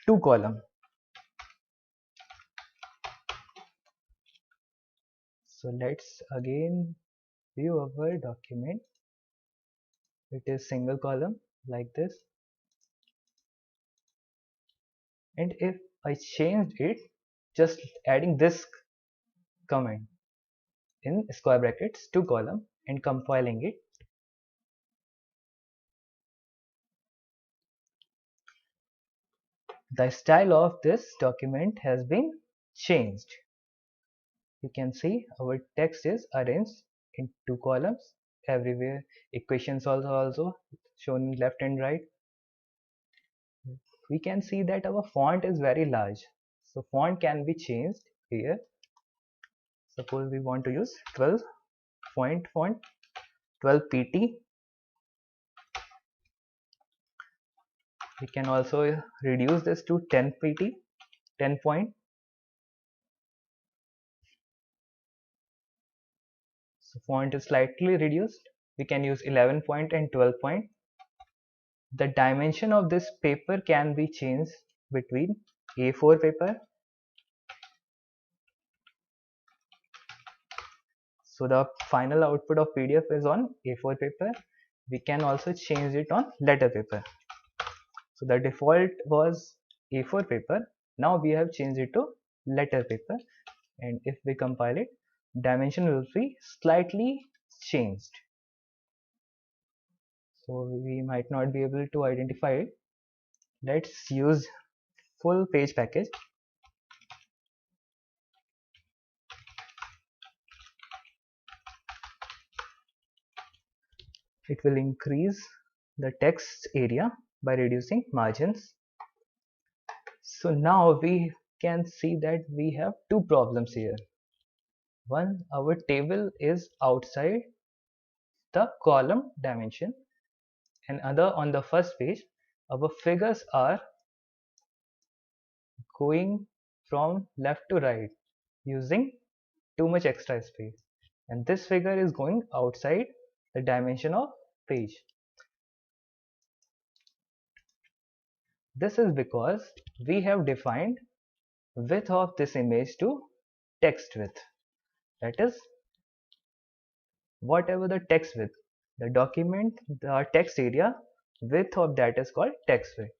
2 column. So let's again view our document. It is single column like this, and if I changed it, just adding this comment in square brackets 2 column and compiling it, the style of this document has been changed. You can see our text is arranged in 2 columns everywhere. Equations also shown left and right. We can see that our font is very large, so font can be changed here. Suppose we want to use 12 point font, 12 pt. We can also reduce this to 10 pt, 10 point. So font is slightly reduced. We can use 11 point and 12 point. The dimension of this paper can be changed between A4 paper. So the final output of PDF is on A4 paper. We can also change it on letter paper. So the default was A4 paper. Now we have changed it to letter paper, and if we compile it, dimension will be slightly changed. So we might not be able to identify it. Let's use full page package. It will increase the text area by reducing margins. So now we can see that we have two problems here. One, our table is outside the column dimension, and other, on the first page, our figures are going from left to right using too much extra space, and this figure is going outside the dimension of page. This is because we have defined width of this image to text width, that is whatever the text width, the document, the text area width of that is called text width.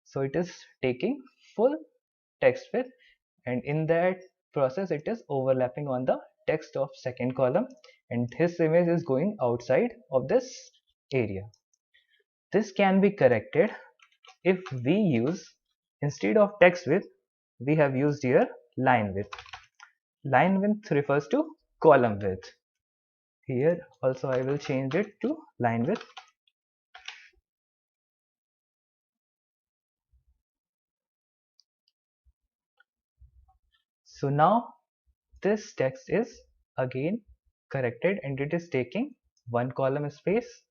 So it is taking full text width, and in that process it is overlapping on the text of second column, and this image is going outside of this area. This can be corrected if we use, instead of text width, we have used here line width. Line width refers to column width. Here also I will change it to line width. So now this text is again corrected, and it is taking one column space,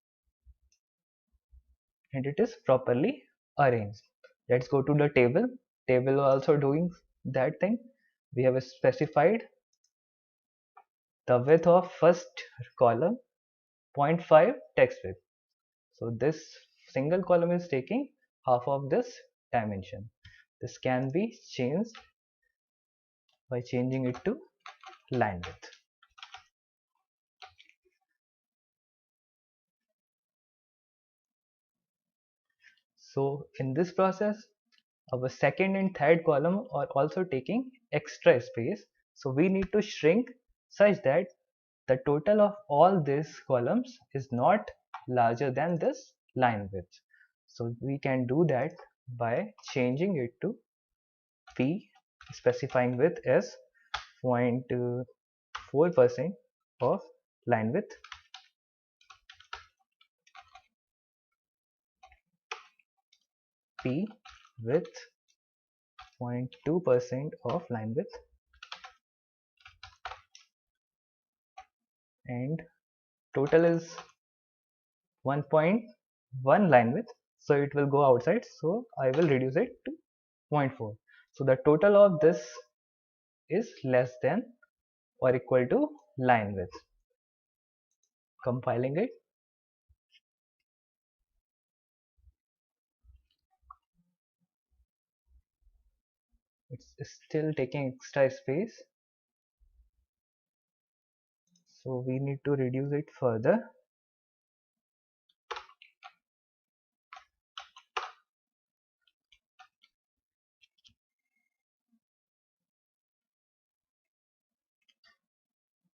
and it is properly arranged. Let's go to the table. Table also doing that thing. We have specified the width of first column 0.5 text width. So this single column is taking half of this dimension. This can be changed by changing it to line width. So in this process, our second and third column are also taking extra space. So we need to shrink such that the total of all these columns is not larger than this line width. So we can do that by changing it to P, specifying width as 0.4% of line width, P with 0.2% of line width, and total is 1.1 line width, so it will go outside, so I will reduce it to 0.4. So the total of this is less than or equal to line width. Compiling it, it's still taking extra space. So we need to reduce it further.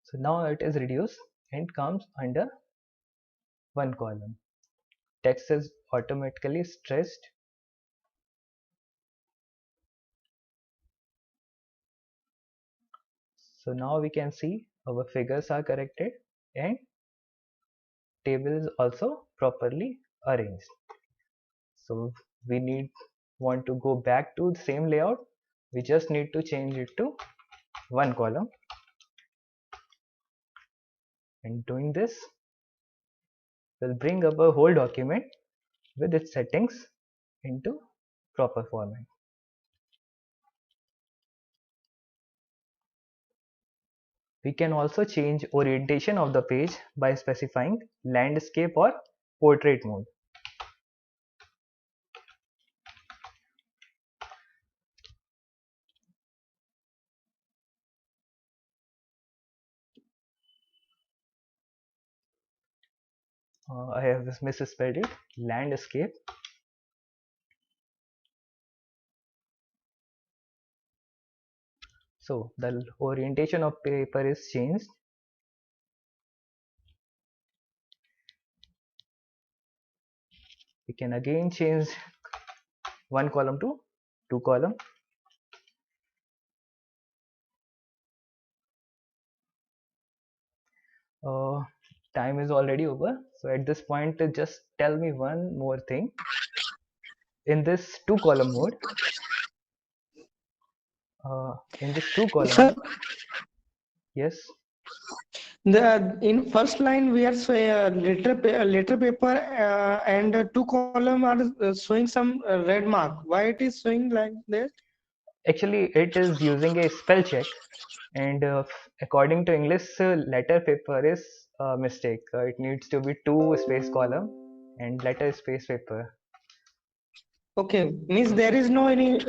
So now it is reduced and comes under one column. Text is automatically stretched. So now we can see our figures are corrected and table is also properly arranged. So we want to go back to the same layout. We just need to change it to one column. And doing this will bring up a whole document with its settings into proper format. We can also change orientation of the page by specifying landscape or portrait mode. I have misspelled it, landscape. So the orientation of paper is changed. We can again change one column to two column. Time is already over. So at this point, just tell me one more thing. In this two column mode, Sir, yes. in first line we are showing letter paper and two column are showing some red mark. Why it is showing like that? Actually, it is using a spell check, and according to English, letter paper is a mistake. It needs to be two space column and letter space paper. Okay, means there is no any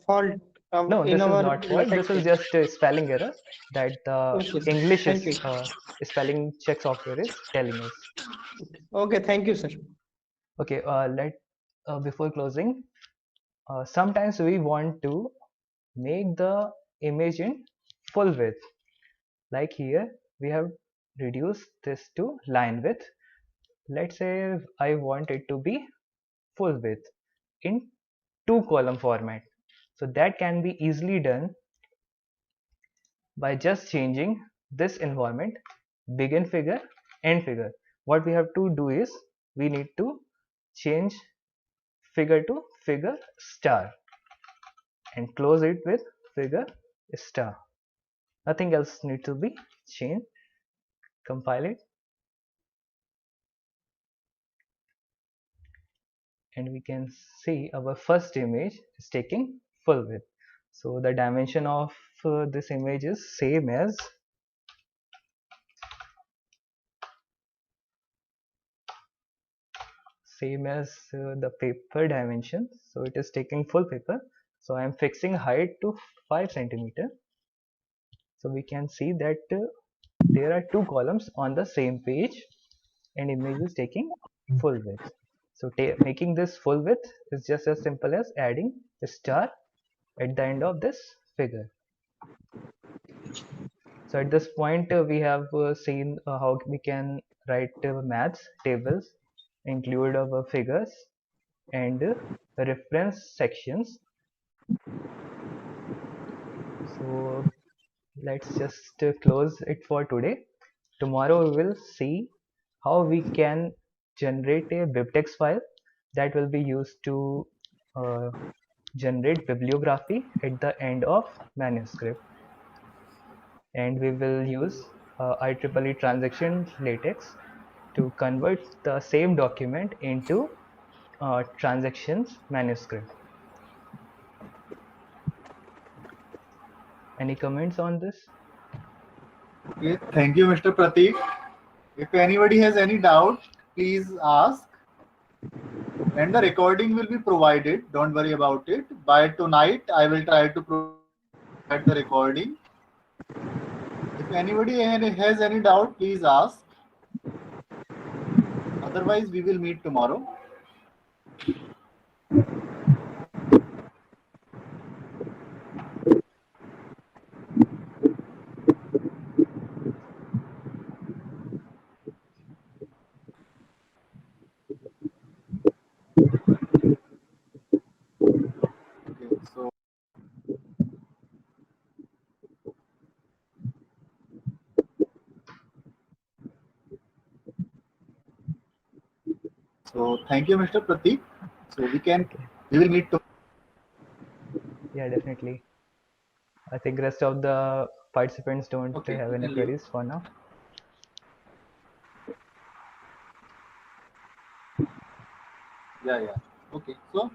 fault No, in this is our not fault. latex This is paper. just a spelling error that the Okay, English thank you. spelling check software is telling us. Okay, thank you, sir. Okay, before closing, sometimes we want to make the image in full width. Like here, we have reduced this to line width. Let's say I want it to be full width in two column format. So that can be easily done by just changing this environment, begin figure, end figure. What we have to do is we need to change figure to figure star and close it with figure star. Nothing else needs to be changed. Compile it, and we can see our first image is taking full width. So the dimension of this image is same as the paper dimension. So it is taking full paper. So I am fixing height to 5 centimeter. So we can see that there are two columns on the same page and image is taking full width. So making this full width is just as simple as adding a star at the end of this figure. So at this point we have seen how we can write maths tables, include our figures and reference sections. So let's just close it for today. Tomorrow we will see how we can generate a bibtex file that will be used to generate bibliography at the end of manuscript, and we will use IEEE transaction latex to convert the same document into transactions manuscript. Any comments on this? Okay, thank you, Mr. Pratik. If anybody has any doubt, please ask. And the recording will be provided. Don't worry about it. By tonight, I will try to provide the recording. If If anybody has any doubt, please ask. Otherwise, we will meet tomorrow. Okay, so thank you, Mr. Pratik. So Okay. we will meet tomorrow. Yeah, definitely. I think rest of the participants don't Okay, have you any can leave. queries for now. Yeah, yeah. Okay, so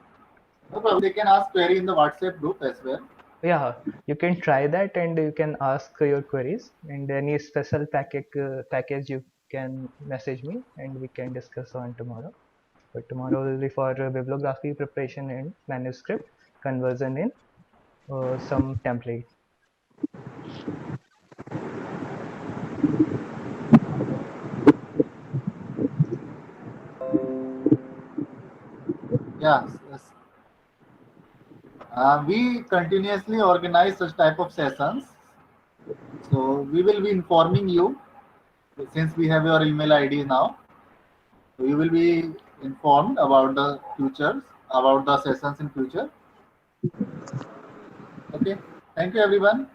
no problem. They can ask query in the WhatsApp group as well. Yeah, you can try that and you can ask your queries, and any special package you can message me and we can discuss on tomorrow. But tomorrow will be for bibliography preparation and manuscript conversion in some template. Yeah, yes. We continuously organize such type of sessions. So we will be informing you since we have your email ID now. We will be informed about the futures, about the sessions in future. Okay. Thank you, everyone.